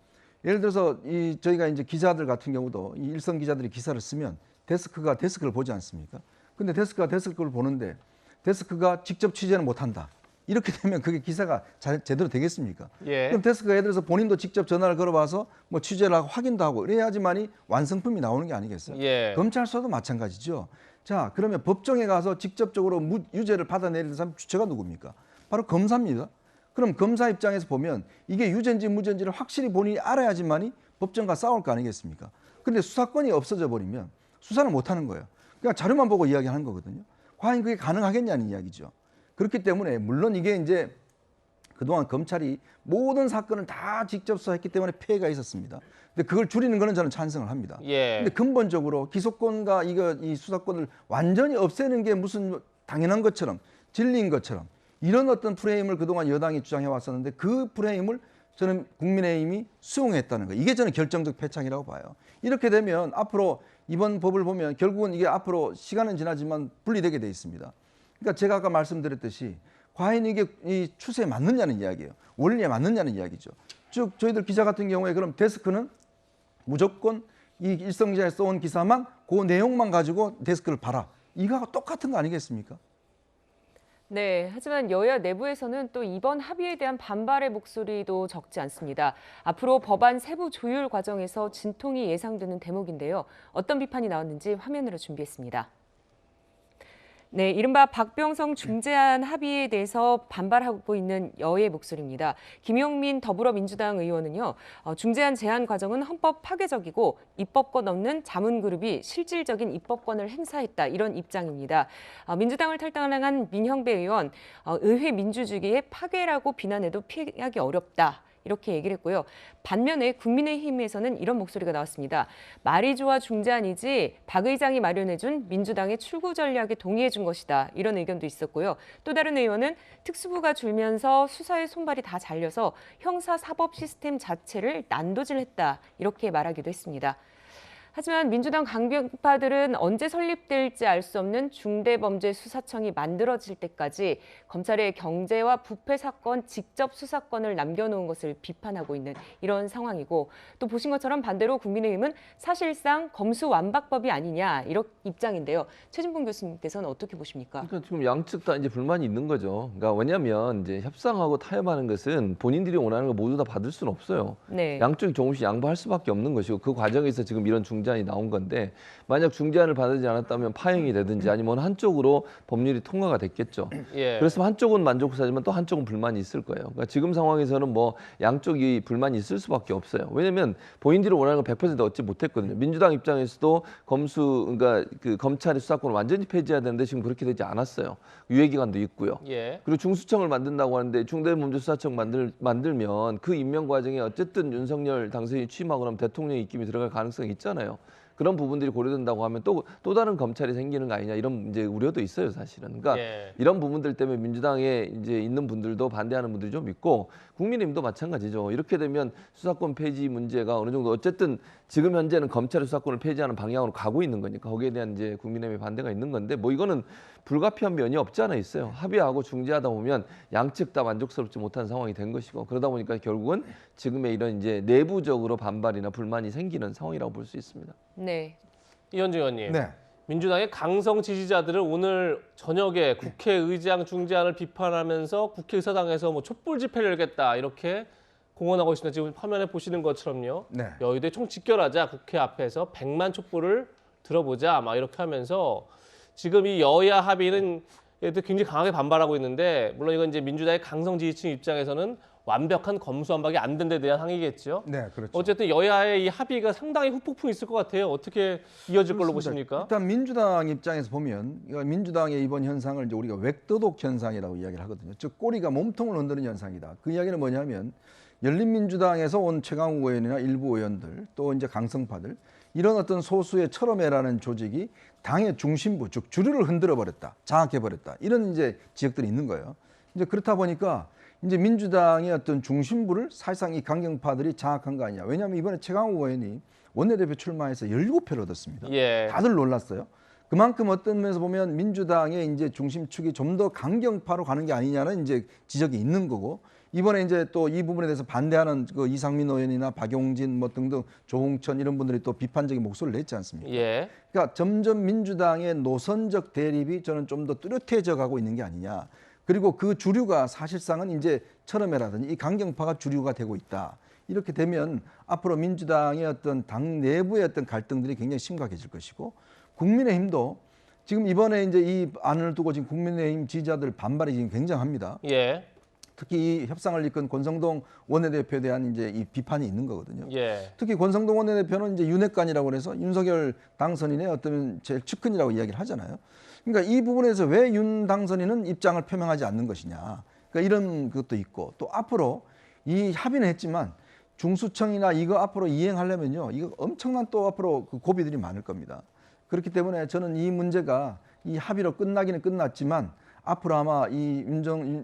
예를 들어서 이 저희가 이제 기자들 같은 경우도 이 일선 기자들이 기사를 쓰면 데스크가 데스크를 보지 않습니까? 근데 데스크가 데스크를 보는데 데스크가 직접 취재는 못 한다. 이렇게 되면 그게 기사가 제대로 되겠습니까? 예. 그럼 데스크가 예를 들어서 본인도 직접 전화를 걸어봐서 뭐 취재를 하고 확인도 하고 이래야지만이 완성품이 나오는 게 아니겠어요? 예. 검찰 수사도 마찬가지죠. 자, 그러면 법정에 가서 직접적으로 유죄를 받아내는 사람 주체가 누굽니까? 바로 검사입니다. 그럼 검사 입장에서 보면 이게 유죄인지 무죄인지를 확실히 본인이 알아야지만이 법정과 싸울 거 아니겠습니까? 근데 수사권이 없어져 버리면 수사를 못 하는 거예요. 그냥 자료만 보고 이야기하는 거거든요. 과연 그게 가능하겠냐는 이야기죠. 그렇기 때문에 물론 이게 이제 그동안 검찰이 모든 사건을 다 직접 수사했기 때문에 피해가 있었습니다. 근데 그걸 줄이는 거는 저는 찬성을 합니다. 예. 근데 근본적으로 기소권과 이 수사권을 완전히 없애는 게 무슨 당연한 것처럼 진리인 것처럼 이런 어떤 프레임을 그동안 여당이 주장해 왔었는데 그 프레임을 저는 국민의힘이 수용했다는 거. 이게 저는 결정적 패착이라고 봐요. 이렇게 되면 앞으로 이번 법을 보면 결국은 이게 앞으로 시간은 지나지만 분리되게 돼 있습니다. 그러니까 제가 아까 말씀드렸듯이 과연 이게 이 추세에 맞느냐는 이야기예요. 원리에 맞느냐는 이야기죠. 즉 저희들 기자 같은 경우에 그럼 데스크는 무조건 이 일선 기자에 써온 기사만 그 내용만 가지고 데스크를 봐라. 이거하고 똑같은 거 아니겠습니까? 네, 하지만 여야 내부에서는 또 이번 합의에 대한 반발의 목소리도 적지 않습니다. 앞으로 법안 세부 조율 과정에서 진통이 예상되는 대목인데요. 어떤 비판이 나왔는지 화면으로 준비했습니다. 네, 이른바 박병석 중재안 합의에 대해서 반발하고 있는 여의 목소리입니다. 김용민 더불어민주당 의원은요, 중재안 제안 과정은 헌법 파괴적이고 입법권 없는 자문그룹이 실질적인 입법권을 행사했다 이런 입장입니다. 민주당을 탈당한 민형배 의원, 의회 민주주의의 파괴라고 비난해도 피하기 어렵다. 이렇게 얘기를 했고요. 반면에 국민의힘에서는 이런 목소리가 나왔습니다. 말이 좋아 중재안이지 박 의장이 마련해준 민주당의 출구 전략에 동의해준 것이다. 이런 의견도 있었고요. 또 다른 의원은 특수부가 줄면서 수사의 손발이 다 잘려서 형사사법 시스템 자체를 난도질했다. 이렇게 말하기도 했습니다. 하지만 민주당 강경파들은 언제 설립될지 알 수 없는 중대범죄수사청이 만들어질 때까지 검찰의 경제와 부패 사건 직접 수사권을 남겨놓은 것을 비판하고 있는 이런 상황이고, 또 보신 것처럼 반대로 국민의힘은 사실상 검수완박법이 아니냐 이런 입장인데요. 최진봉 교수님께서는 어떻게 보십니까? 그러니까 지금 양측 다 이제 불만이 있는 거죠. 그러니까 왜냐하면 이제 협상하고 타협하는 것은 본인들이 원하는 거 모두 다 받을 수는 없어요. 네. 양쪽이 조금씩 양보할 수밖에 없는 것이고, 그 과정에서 지금 이런 중재안이 나온 건데, 만약 중재안을 받지 않았다면 파행이 되든지 아니면 한쪽으로 법률이 통과가 됐겠죠. 예. 그래서 한쪽은 만족사지만 또 한쪽은 불만이 있을 거예요. 그러니까 지금 상황에서는 뭐 양쪽이 불만이 있을 수밖에 없어요. 왜냐하면 본인들이 원하는 거 100% 얻지 못했거든요. 민주당 입장에서도 그러니까 그 검찰의 수사권을 완전히 폐지해야 되는데 지금 그렇게 되지 않았어요. 유예기간도 있고요. 예. 그리고 중수청을 만든다고 하는데 중대범죄수사청 만들면 그 임명 과정에 어쨌든 윤석열 당선인이 취임하고 나면 대통령 입김이 들어갈 가능성이 있잖아요. 그런 부분들이 고려된다고 하면 또 다른 검찰이 생기는 거 아니냐, 이런 이제 우려도 있어요, 사실은. 그러니까 예. 이런 부분들 때문에 민주당에 이제 있는 분들도 반대하는 분들이 좀 있고, 국민의힘도 마찬가지죠. 이렇게 되면 수사권 폐지 문제가 어느 정도 어쨌든 지금 현재는 검찰의 수사권을 폐지하는 방향으로 가고 있는 거니까 거기에 대한 이제 국민의힘의 반대가 있는 건데, 뭐 이거는 불가피한 면이 없지 않아 있어요. 합의하고 중재하다 보면 양측 다 만족스럽지 못한 상황이 된 것이고, 그러다 보니까 결국은 지금의 이런 이제 내부적으로 반발이나 불만이 생기는 상황이라고 볼 수 있습니다. 네. 이현주 의원님. 네. 민주당의 강성 지지자들은 오늘 저녁에 국회의장 중재안을 비판하면서 국회의사당에서 뭐 촛불 집회를 열겠다 이렇게 공언하고 있습니다. 지금 화면에 보시는 것처럼요. 네. 여의도에 총 집결하자 국회 앞에서 100만 촛불을 들어보자 막 이렇게 하면서 지금 이 여야 합의는 굉장히 강하게 반발하고 있는데, 물론 이건 이제 민주당의 강성 지지층 입장에서는 완벽한 검수완박이 안 된 데 대한 항의겠죠. 네, 그렇죠. 어쨌든 여야의 이 합의가 상당히 후폭풍이 있을 것 같아요. 어떻게 이어질 걸로 보십니까? 일단 민주당 입장에서 보면 민주당의 이번 현상을 이제 우리가 웩도독 현상이라고 이야기를 하거든요. 즉 꼬리가 몸통을 흔드는 현상이다. 그 이야기는 뭐냐면 열린민주당에서 온 최강욱 의원이나 일부 의원들, 또 이제 강성파들, 이런 어떤 소수의 철험회라는 조직이 당의 중심부, 즉 주류를 흔들어 버렸다, 장악해 버렸다, 이런 이제 지역들이 있는 거예요. 이제 그렇다 보니까 이제 민주당의 어떤 중심부를 사실상 이 강경파들이 장악한 거 아니냐. 왜냐하면 이번에 최강욱 의원이 원내대표 출마해서 17표를 얻었습니다. 예. 다들 놀랐어요. 그만큼 어떤 면에서 보면 민주당의 이제 중심축이 좀 더 강경파로 가는 게 아니냐는 이제 지적이 있는 거고, 이번에 이제 또 이 부분에 대해서 반대하는 그 이상민 의원이나 박용진 뭐 등등 조홍천 이런 분들이 또 비판적인 목소리를 냈지 않습니까? 예. 그러니까 점점 민주당의 노선적 대립이 저는 좀 더 뚜렷해져 가고 있는 게 아니냐. 그리고 그 주류가 사실상은 이제 철험회라든지 이 강경파가 주류가 되고 있다. 이렇게 되면 앞으로 민주당의 어떤 당 내부의 어떤 갈등들이 굉장히 심각해질 것이고, 국민의힘도 지금 이번에 이제 이 안을 두고 지금 국민의힘 지지자들 반발이 지금 굉장합니다. 예. 특히 이 협상을 이끈 권성동 원내대표에 대한 이제 이 비판이 있는 거거든요. 예. 특히 권성동 원내대표는 이제 윤핵관이라고 해서 윤석열 당선인의 어떤 제일 측근이라고 이야기를 하잖아요. 그러니까 이 부분에서 왜 윤 당선인은 입장을 표명하지 않는 것이냐. 그러니까 이런 것도 있고, 또 앞으로 이 합의는 했지만 중수청이나 이거 앞으로 이행하려면요, 이거 엄청난 또 앞으로 그 고비들이 많을 겁니다. 그렇기 때문에 저는 이 문제가 이 합의로 끝나기는 끝났지만 앞으로 아마 이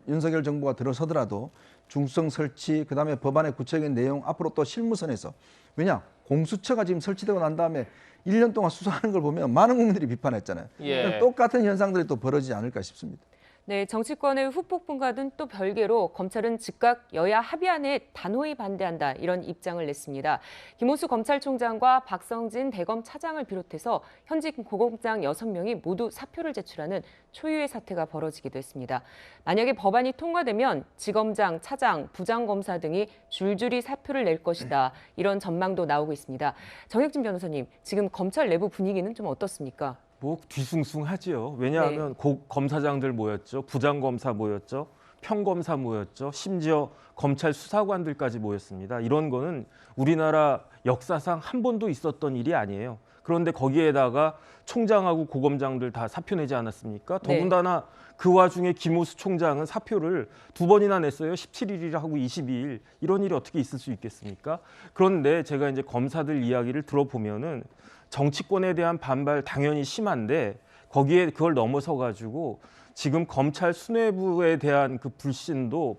윤석열 정부가 들어서더라도 중수청 설치, 그다음에 법안의 구체적인 내용 앞으로 또 실무선에서, 왜냐 공수처가 지금 설치되고 난 다음에 1년 동안 수사하는 걸 보면 많은 국민들이 비판했잖아요. 예. 똑같은 현상들이 또 벌어지지 않을까 싶습니다. 네, 정치권의 후폭풍과는 또 별개로 검찰은 즉각 여야 합의안에 단호히 반대한다 이런 입장을 냈습니다. 김호수 검찰총장과 박성진 대검 차장을 비롯해서 현직 고검장 6명이 모두 사표를 제출하는 초유의 사태가 벌어지기도 했습니다. 만약에 법안이 통과되면 지검장, 차장, 부장검사 등이 줄줄이 사표를 낼 것이다 이런 전망도 나오고 있습니다. 정혁진 변호사님, 지금 검찰 내부 분위기는 좀 어떻습니까? 뭐 뒤숭숭하지요. 왜냐하면 검사장들 모였죠. 부장검사 모였죠. 평검사 모였죠. 심지어 검찰 수사관들까지 모였습니다. 이런 거는 우리나라 역사상 한 번도 있었던 일이 아니에요. 그런데 거기에다가 총장하고 고검장들 다 사표 내지 않았습니까? 더군다나 그 와중에 김호수 총장은 사표를 2번이나 냈어요. 17일이라고 22일. 이런 일이 어떻게 있을 수 있겠습니까? 그런데 제가 이제 검사들 이야기를 들어보면은 정치권에 대한 반발 당연히 심한데 거기에 그걸 넘어서 가지고 지금 검찰 수뇌부에 대한 그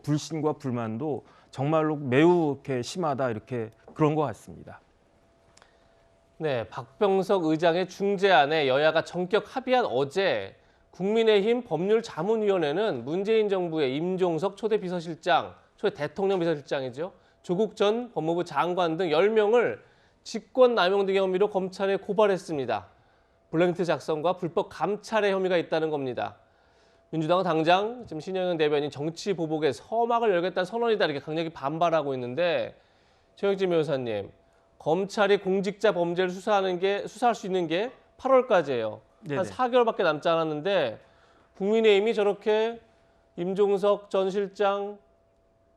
불신과 불만도 정말로 매우 이렇게 심하다 이렇게 그런 것 같습니다. 네, 박병석 의장의 중재안에 여야가 전격 합의한 어제 국민의힘 법률자문위원회는 문재인 정부의 임종석 초대 비서실장, 초대 대통령 비서실장이죠. 조국 전 법무부 장관 등 10명을 직권남용 등의 혐의로 검찰에 고발했습니다. 블랙리스트 작성과 불법 감찰의 혐의가 있다는 겁니다. 민주당은 당장 지금 신영현 대변인 정치 보복에 서막을 열겠다는 선언이다 이렇게 강력히 반발하고 있는데 최영진 변호사님, 검찰이 공직자 범죄를 수사할 수 있는 게 8월까지예요. 한 4개월밖에 남지 않았는데 국민의힘이 저렇게 임종석 전 실장,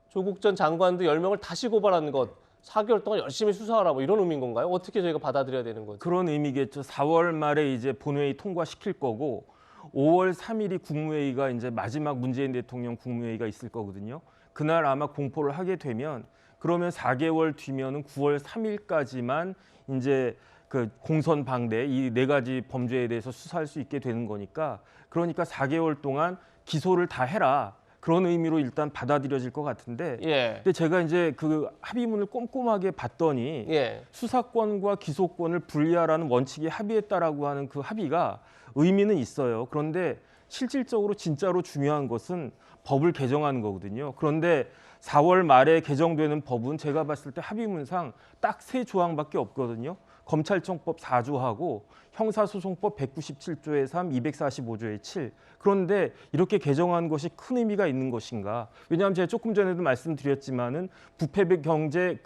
조국 전 장관 등 10명을 다시 고발하는 것 4개월 동안 열심히 수사하라고 이런 의미인 건가요? 어떻게 저희가 받아들여야 되는 거죠? 그런 의미겠죠. 4월 말에 이제 본회의 통과시킬 거고 5월 3일이 국무회의가 이제 마지막 문재인 대통령 국무회의가 있을 거거든요. 그날 아마 공포를 하게 되면 그러면 4개월 뒤면은 9월 3일까지만 이제 그 공선 방대 이 4가지 범죄에 대해서 수사할 수 있게 되는 거니까 그러니까 4개월 동안 기소를 다 해라. 그런 의미로 일단 받아들여질 것 같은데 근데 제가 이제 그 합의문을 꼼꼼하게 봤더니 수사권과 기소권을 분리하라는 원칙에 합의했다라고 하는 그 합의가 의미는 있어요. 그런데 실질적으로 진짜로 중요한 것은 법을 개정하는 거거든요. 그런데 4월 말에 개정되는 법은 제가 봤을 때 합의문상 딱 3조항밖에 없거든요. 검찰청법 4조하고 형사소송법 197조의 3, 245조의 7. 그런데 이렇게 개정한 것이 큰 의미가 있는 것인가? 왜냐하면 제가 조금 전에도 말씀드렸지만은 부패범죄,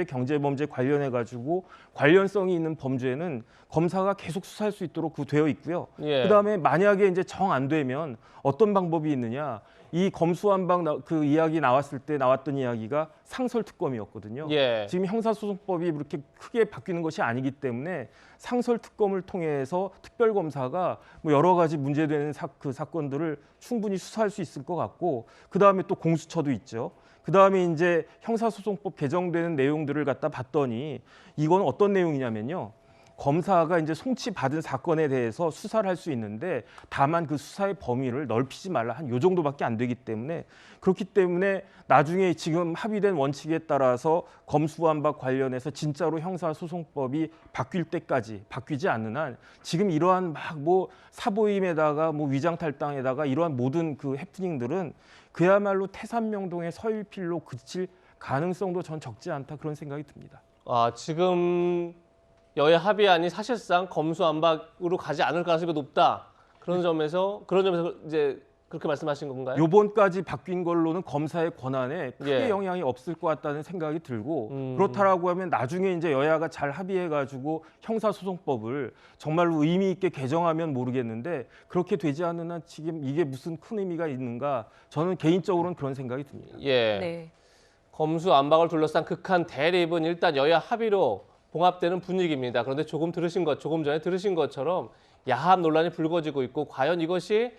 경제범죄 관련해 가지고 관련성이 있는 범죄는 검사가 계속 수사할 수 있도록 되어 있고요. 그다음에 만약에 이제 정 안 되면 어떤 방법이 있느냐? 이 검수완박 그 이야기 나왔을 때 나왔던 이야기가 상설특검이었거든요. 지금 형사소송법이 그렇게 크게 바뀌는 것이 아니기 때문에 상설특검을 통해서 특별검사가 뭐 여러 가지 문제되는 그 사건들을 충분히 수사할 수 있을 것 같고 그다음에 또 공수처도 있죠. 그다음에 이제 형사소송법 개정되는 내용들을 갖다 봤더니 이건 어떤 내용이냐면요. 검사가 이제 송치받은 사건에 대해서 수사를 할 수 있는데 다만 그 수사의 범위를 넓히지 말라 한 요 정도밖에 안 되기 때문에 그렇기 때문에 나중에 지금 합의된 원칙에 따라서 검수완박 관련해서 진짜로 형사소송법이 바뀔 때까지 바뀌지 않는 한 지금 이러한 막 뭐 사보임에다가 뭐 위장탈당에다가 이러한 모든 그 해프닝들은 그야말로 태산명동의 서일필로 그칠 가능성도 전 적지 않다 그런 생각이 듭니다. 지금 여야 합의안이 사실상 검수완박으로 가지 않을 가능성이 높다. 그런 점에서 이제 그렇게 말씀하신 건가요? 요번까지 바뀐 걸로는 검사의 권한에 크게 영향이 없을 것 같다는 생각이 들고 그렇다라고 하면 나중에 이제 여야가 잘 합의해가지고 형사소송법을 정말로 의미 있게 개정하면 모르겠는데 그렇게 되지 않는 한 지금 이게 무슨 큰 의미가 있는가? 저는 개인적으로는 그런 생각이 듭니다. 검수완박을 둘러싼 극한 대립은 일단 여야 합의로 봉합되는 분위기입니다. 그런데 조금 전에 들으신 것처럼 야합 논란이 불거지고 있고 과연 이것이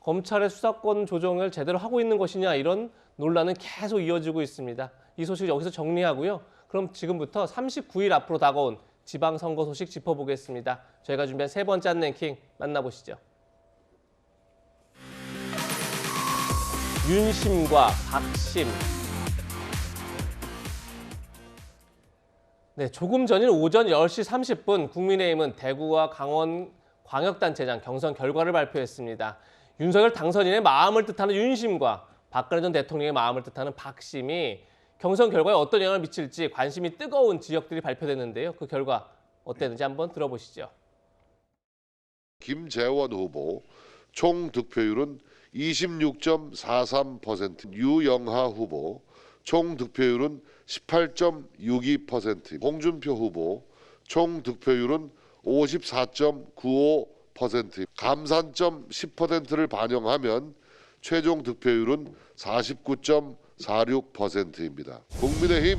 검찰의 수사권 조정을 제대로 하고 있는 것이냐 이런 논란은 계속 이어지고 있습니다. 이 소식 여기서 정리하고요. 그럼 지금부터 39일 앞으로 다가온 지방선거 소식 짚어보겠습니다. 저희가 준비한 3번째 안랭킹 만나보시죠. 윤심과 박심. 네, 조금 전인 오전 10시 30분 국민의힘은 대구와 강원 광역단체장 경선 결과를 발표했습니다. 윤석열 당선인의 마음을 뜻하는 윤심과 박근혜 전 대통령의 마음을 뜻하는 박심이 경선 결과에 어떤 영향을 미칠지 관심이 뜨거운 지역들이 발표됐는데요. 그 결과 어땠는지 한번 들어보시죠. 김재원 후보 총 득표율은 26.43%, 유영하 후보 총 득표율은 18.62%, 홍준표 후보 총 득표율은 54.95%, 감산점 10%를 반영하면 최종 득표율은 49.46%입니다. 국민의힘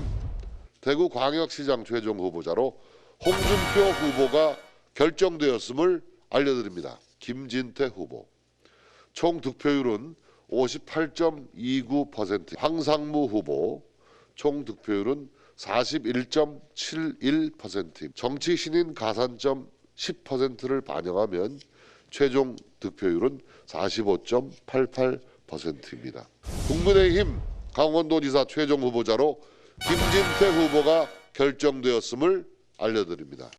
대구광역시장 최종 후보자로 홍준표 후보가 결정되었음을 알려드립니다. 김진태 후보 총 득표율은 58.29%, 황상무 후보 총 득표율은 41.71%, 정치 신인 가산점 10%를 반영하면 최종 득표율은 45.88%입니다. 국민의힘 강원도지사 최종 후보자로 김진태 후보가 결정되었음을 알려드립니다.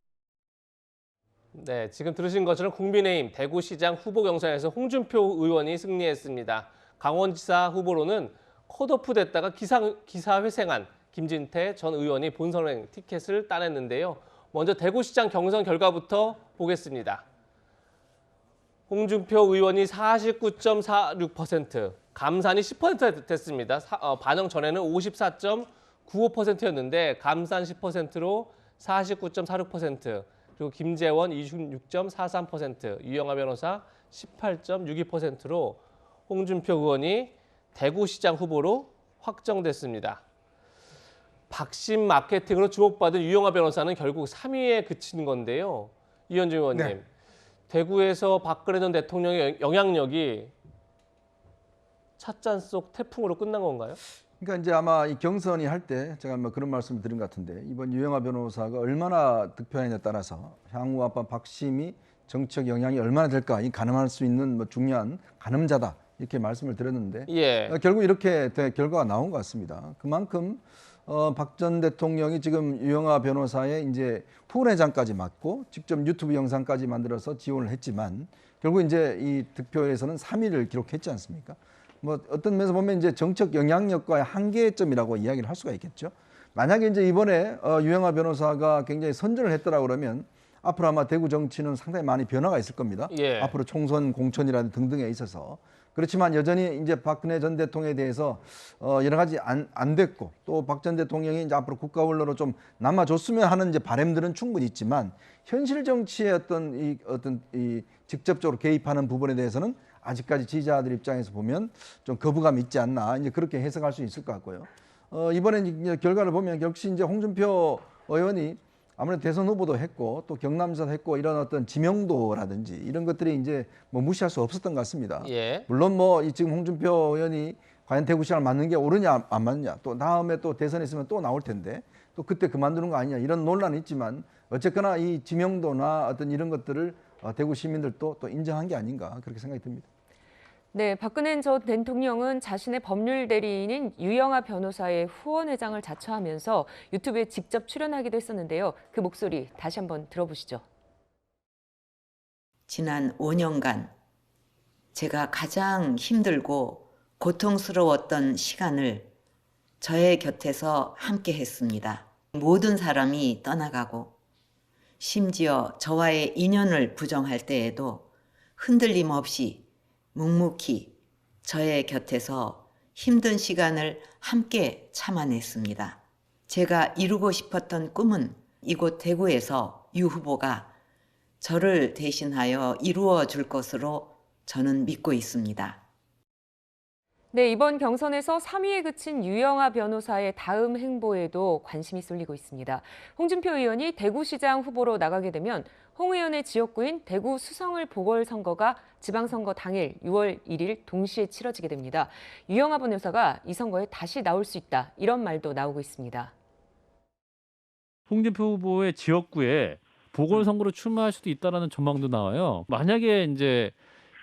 네, 지금 들으신 것처럼 국민의힘 대구시장 후보 경선에서 홍준표 의원이 승리했습니다. 강원지사 후보로는 컷오프 됐다가 기사 회생한 김진태 전 의원이 본선행 티켓을 따냈는데요. 먼저 대구시장 경선 결과부터 보겠습니다. 홍준표 의원이 49.46%, 감산이 10% 됐습니다. 반영 전에는 54.95%였는데 감산 10%로 49.46%, 그리고 김재원 26.43%, 유영하 변호사 18.62%로 홍준표 의원이 대구시장 후보로 확정됐습니다. 박심 마케팅으로 주목받은 유영하 변호사는 결국 3위에 그친 건데요. 이현주 의원님, 네. 대구에서 박근혜 전 대통령의 영향력이 찻잔 속 태풍으로 끝난 건가요? 그러니까 이제 아마 이 경선이 할 때 제가 뭐 그런 말씀을 드린 것 같은데 이번 유영하 변호사가 얼마나 득표하느냐에 따라서 향후 아빠 박심이 정치적 영향이 얼마나 될까 이 가늠할 수 있는 뭐 중요한 가늠자다 이렇게 말씀을 드렸는데 예. 결국 이렇게 결과가 나온 것 같습니다. 그만큼 박 전 대통령이 지금 유영하 변호사의 이제 후원회장까지 맡고 직접 유튜브 영상까지 만들어서 지원을 했지만 결국 이제 이 득표에서는 3위를 기록했지 않습니까? 뭐 어떤 면에서 보면 이제 정책 영향력과의 한계점이라고 이야기를 할 수가 있겠죠. 만약에 이제 이번에 유영하 변호사가 굉장히 선전을 했더라 그러면 앞으로 아마 대구 정치는 상당히 많이 변화가 있을 겁니다. 예. 앞으로 총선 공천이라든 등등에 있어서. 그렇지만 여전히 이제 박근혜 전 대통령에 대해서 여러 가지 안 됐고 또 박 전 대통령이 이제 앞으로 국가 원로로 좀 남아줬으면 하는 이제 바람들은 충분히 있지만 현실 정치의 어떤 이 직접적으로 개입하는 부분에 대해서는 아직까지 지지자들 입장에서 보면 좀 거부감이 있지 않나 이제 그렇게 해석할 수 있을 것 같고요. 이번에 이제 결과를 보면 역시 이제 홍준표 의원이 아무래도 대선 후보도 했고 또 경남지사도 했고 이런 어떤 지명도라든지 이런 것들이 이제 뭐 무시할 수 없었던 것 같습니다. 예. 물론 뭐 지금 홍준표 의원이 과연 대구시장을 맡는 게 옳으냐 안 맞느냐 또 다음에 또 대선에 있으면 또 나올 텐데 또 그때 그만두는 거 아니냐 이런 논란이 있지만 어쨌거나 이 지명도나 어떤 이런 것들을 대구 시민들도 또 인정한 게 아닌가 그렇게 생각이 듭니다. 네, 박근혜 전 대통령은 자신의 법률 대리인인 유영하 변호사의 후원회장을 자처하면서 유튜브에 직접 출연하기도 했었는데요. 그 목소리 다시 한번 들어보시죠. 지난 5년간 제가 가장 힘들고 고통스러웠던 시간을 저의 곁에서 함께 했습니다. 모든 사람이 떠나가고 심지어 저와의 인연을 부정할 때에도 흔들림 없이 묵묵히 저의 곁에서 힘든 시간을 함께 참아냈습니다. 제가 이루고 싶었던 꿈은 이곳 대구에서 유 후보가 저를 대신하여 이루어 줄 것으로 저는 믿고 있습니다. 네, 이번 경선에서 3위에 그친 유영하 변호사의 다음 행보에도 관심이 쏠리고 있습니다. 홍준표 의원이 대구시장 후보로 나가게 되면 홍 의원의 지역구인 대구 수성을 보궐선거가 지방선거 당일 6월 1일 동시에 치러지게 됩니다. 유영하 변호사가 이 선거에 다시 나올 수 있다, 이런 말도 나오고 있습니다. 홍준표 후보의 지역구에 보궐선거로 출마할 수도 있다는 전망도 나와요. 만약에 이제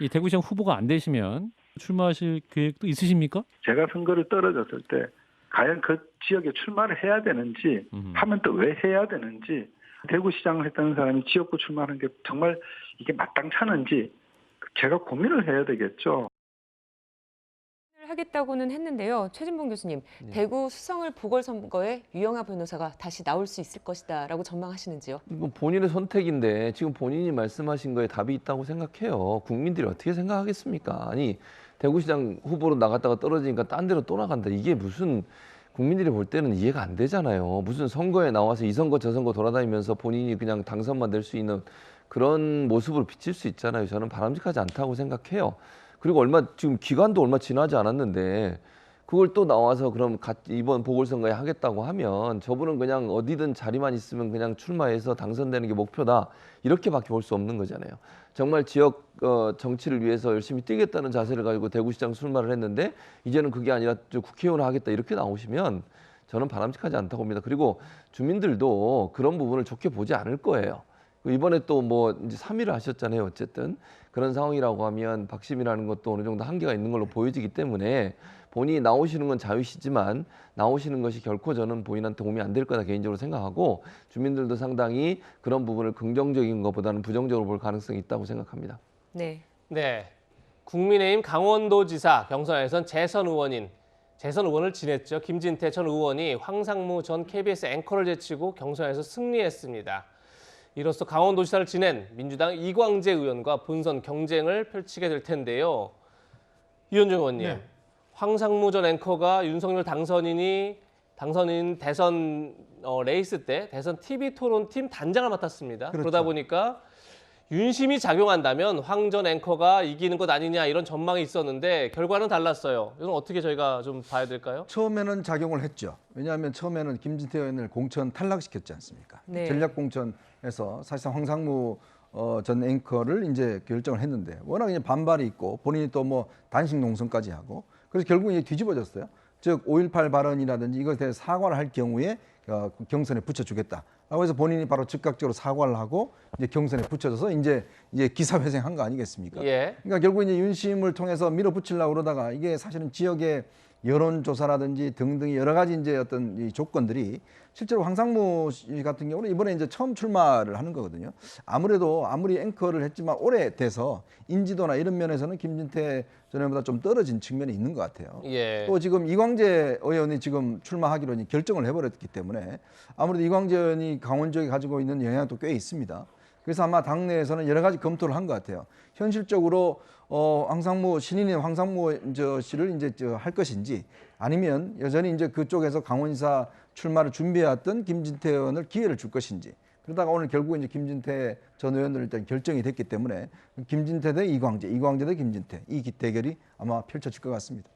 이 대구시장 후보가 안 되시면 출마하실 계획도 있으십니까? 제가 선거를 떨어졌을 때 과연 그 지역에 출마를 해야 되는지 하면 또 왜 해야 되는지 대구시장을 했다는 사람이 지역구 출마하는 게 정말 이게 마땅찮은지 제가 고민을 해야 되겠죠. 하겠다고는 했는데요. 최진봉 교수님, 대구 수성을 보궐선거에 유영하 변호사가 다시 나올 수 있을 것이다 라고 전망하시는지요? 이건 본인의 선택인데 지금 본인이 말씀하신 거에 답이 있다고 생각해요. 국민들이 어떻게 생각하겠습니까? 아니 대구시장 후보로 나갔다가 떨어지니까 딴 데로 또 나간다. 이게 무슨 국민들이 볼 때는 이해가 안 되잖아요. 무슨 선거에 나와서 이 선거 저 선거 돌아다니면서 본인이 그냥 당선만 될 수 있는 그런 모습으로 비칠 수 있잖아요. 저는 바람직하지 않다고 생각해요. 그리고 지금 기간도 얼마 지나지 않았는데 그걸 또 나와서 그럼 이번 보궐선거에 하겠다고 하면 저분은 그냥 어디든 자리만 있으면 그냥 출마해서 당선되는 게 목표다. 이렇게밖에 볼 수 없는 거잖아요. 정말 지역 정치를 위해서 열심히 뛰겠다는 자세를 가지고 대구시장 출마를 했는데 이제는 그게 아니라 국회의원을 하겠다 이렇게 나오시면 저는 바람직하지 않다고 봅니다. 그리고 주민들도 그런 부분을 좋게 보지 않을 거예요. 이번에 또 뭐 이제 3위를 하셨잖아요. 어쨌든 그런 상황이라고 하면 박심이라는 것도 어느 정도 한계가 있는 걸로 보여지기 때문에 본인이 나오시는 건 자유시지만 나오시는 것이 결코 저는 본인한테 도움이 안 될 거다 개인적으로 생각하고 주민들도 상당히 그런 부분을 긍정적인 것보다는 부정적으로 볼 가능성이 있다고 생각합니다. 네. 네. 국민의힘 강원도지사 경선에선 재선 의원을 지냈죠. 김진태 전 의원이 황상무 전 KBS 앵커를 제치고 경선에서 승리했습니다. 이로써 강원도지사를 지낸 민주당 이광재 의원과 본선 경쟁을 펼치게 될 텐데요. 이현정 의원님, 네. 황상무 전 앵커가 윤석열 당선인 대선 레이스 때 대선 TV 토론팀 단장을 맡았습니다. 그렇죠. 그러다 보니까 윤심이 작용한다면 황 전 앵커가 이기는 것 아니냐 이런 전망이 있었는데 결과는 달랐어요. 이건 어떻게 저희가 좀 봐야 될까요? 처음에는 작용을 했죠. 왜냐하면 처음에는 김진태 의원을 공천 탈락시켰지 않습니까? 네. 전략 공천에서 사실상 황상무 전 앵커를 이제 결정을 했는데 워낙 이제 반발이 있고 본인이 또 뭐 단식 농성까지 하고 그래서 결국 이제 뒤집어졌어요. 즉 5.18 발언이라든지 이것에 대해 사과를 할 경우에 경선에 붙여주겠다. 라고 해서 본인이 바로 즉각적으로 사과를 하고 이제 경선에 붙여져서 이제 기사회생한 거 아니겠습니까? 예. 그러니까 결국 이제 윤심을 통해서 밀어붙이려고 그러다가 이게 사실은 지역의 여론조사라든지 등등의 여러 가지 이제 어떤 이 조건들이 실제로 황상무 씨 같은 경우는 이번에 이제 처음 출마를 하는 거거든요. 아무래도 아무리 앵커를 했지만 오래돼서 인지도나 이런 면에서는 김진태 전 의원보다 좀 떨어진 측면이 있는 것 같아요. 예. 또 지금 이광재 의원이 지금 출마하기로 결정을 해버렸기 때문에 아무래도 이광재 의원이 강원 지역에 가지고 있는 영향도 꽤 있습니다. 그래서 아마 당내에서는 여러 가지 검토를 한 것 같아요. 현실적으로 신인인 황상무 씨를 이제 할 것인지 아니면 여전히 이제 그쪽에서 강원지사 출마를 준비해왔던 김진태 의원을 기회를 줄 것인지 그러다가 오늘 결국 이제 김진태 전 의원으로 일단 결정이 됐기 때문에 김진태 대 이광재 대 김진태 이 대결이 아마 펼쳐질 것 같습니다.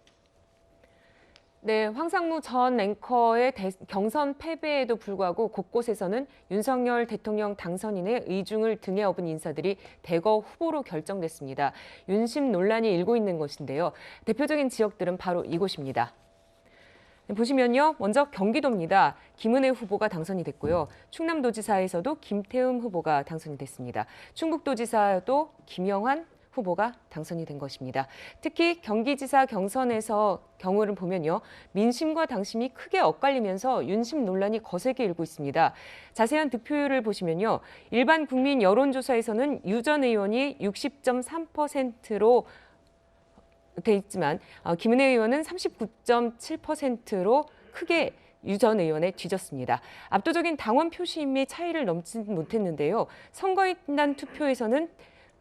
네, 황상무 전 앵커의 경선 패배에도 불구하고 곳곳에서는 윤석열 대통령 당선인의 의중을 등에 업은 인사들이 대거 후보로 결정됐습니다. 윤심 논란이 일고 있는 것인데요. 대표적인 지역들은 바로 이곳입니다. 보시면요. 먼저 경기도입니다. 김은혜 후보가 당선이 됐고요. 충남도지사에서도 김태흠 후보가 당선이 됐습니다. 충북도지사도 김영환 후보가 당선이 된 것입니다. 특히 경기지사 경선에서 경우를 보면요. 민심과 당심이 크게 엇갈리면서 윤심 논란이 거세게 일고 있습니다. 자세한 득표율을 보시면요. 일반 국민 여론조사에서는 유 전 의원이 60.3%로 돼 있지만 김은혜 의원은 39.7%로 크게 유 전 의원에 뒤졌습니다. 압도적인 당원 표심의 차이를 넘지는 못했는데요. 선거인단 투표에서는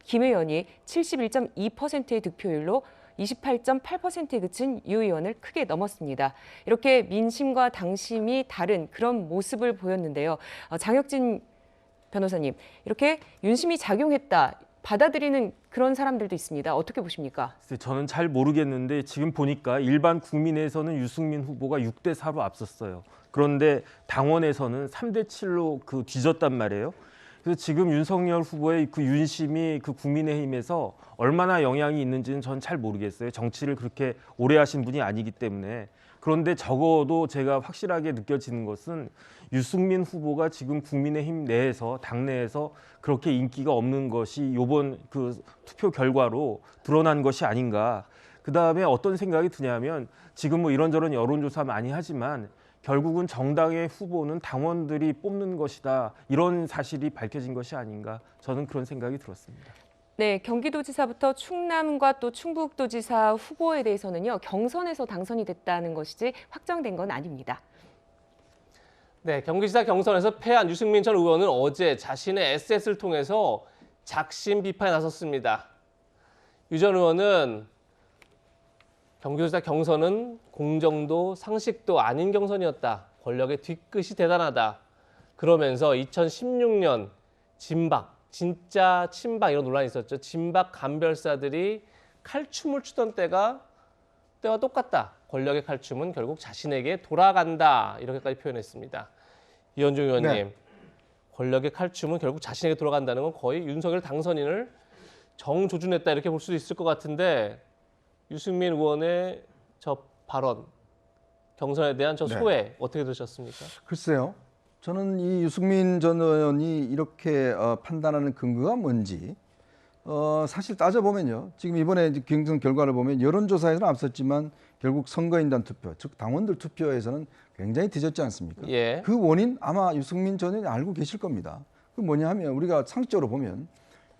김 의원이 71.2%의 득표율로 28.8%에 그친 유 의원을 크게 넘었습니다. 이렇게 민심과 당심이 다른 그런 모습을 보였는데요. 장혁진 변호사님, 이렇게 윤심이 작용했다. 받아들이는 그런 사람들도 있습니다. 어떻게 보십니까? 저는 잘 모르겠는데 지금 보니까 일반 국민에서는 유승민 후보가 6대 4로 앞섰어요. 그런데 당원에서는 3대 7로 뒤졌단 말이에요. 그래서 지금 윤석열 후보의 그 윤심이 그 국민의힘에서 얼마나 영향이 있는지는 전 잘 모르겠어요. 정치를 그렇게 오래 하신 분이 아니기 때문에. 그런데 적어도 제가 확실하게 느껴지는 것은 유승민 후보가 지금 국민의힘 내에서 당내에서 그렇게 인기가 없는 것이 이번 그 투표 결과로 드러난 것이 아닌가. 그다음에 어떤 생각이 드냐면 지금 뭐 이런저런 여론조사 많이 하지만 결국은 정당의 후보는 당원들이 뽑는 것이다. 이런 사실이 밝혀진 것이 아닌가. 저는 그런 생각이 들었습니다. 네, 경기도지사부터 충남과 또 충북도지사 후보에 대해서는요. 경선에서 당선이 됐다는 것이지 확정된 건 아닙니다. 네, 경기지사 경선에서 패한 유승민 전 의원은 어제 자신의 SNS를 통해서 작심 비판에 나섰습니다. 유 전 의원은 경기도지사 경선은 공정도 상식도 아닌 경선이었다. 권력의 뒤끝이 대단하다. 그러면서 2016년 진짜 친박 이런 논란이 있었죠. 진박 간별사들이 칼춤을 추던 때와 똑같다. 권력의 칼춤은 결국 자신에게 돌아간다. 이렇게까지 표현했습니다. 이현중 의원님, 네. 권력의 칼춤은 결국 자신에게 돌아간다는 건 거의 윤석열 당선인을 정조준했다 이렇게 볼 수도 있을 것 같은데 유승민 의원의 저 발언, 경선에 대한 저 소회 어떻게 들으셨습니까? 글쎄요. 저는 이 유승민 전 의원이 이렇게 판단하는 근거가 뭔지 사실 따져보면요. 지금 이번에 이제 경선 결과를 보면 여론조사에서는 앞섰지만 결국 선거인단 투표, 즉 당원들 투표에서는 굉장히 뒤졌지 않습니까? 예. 그 원인 아마 유승민 전 의원이 알고 계실 겁니다. 그 뭐냐 하면 우리가 상식적으로 보면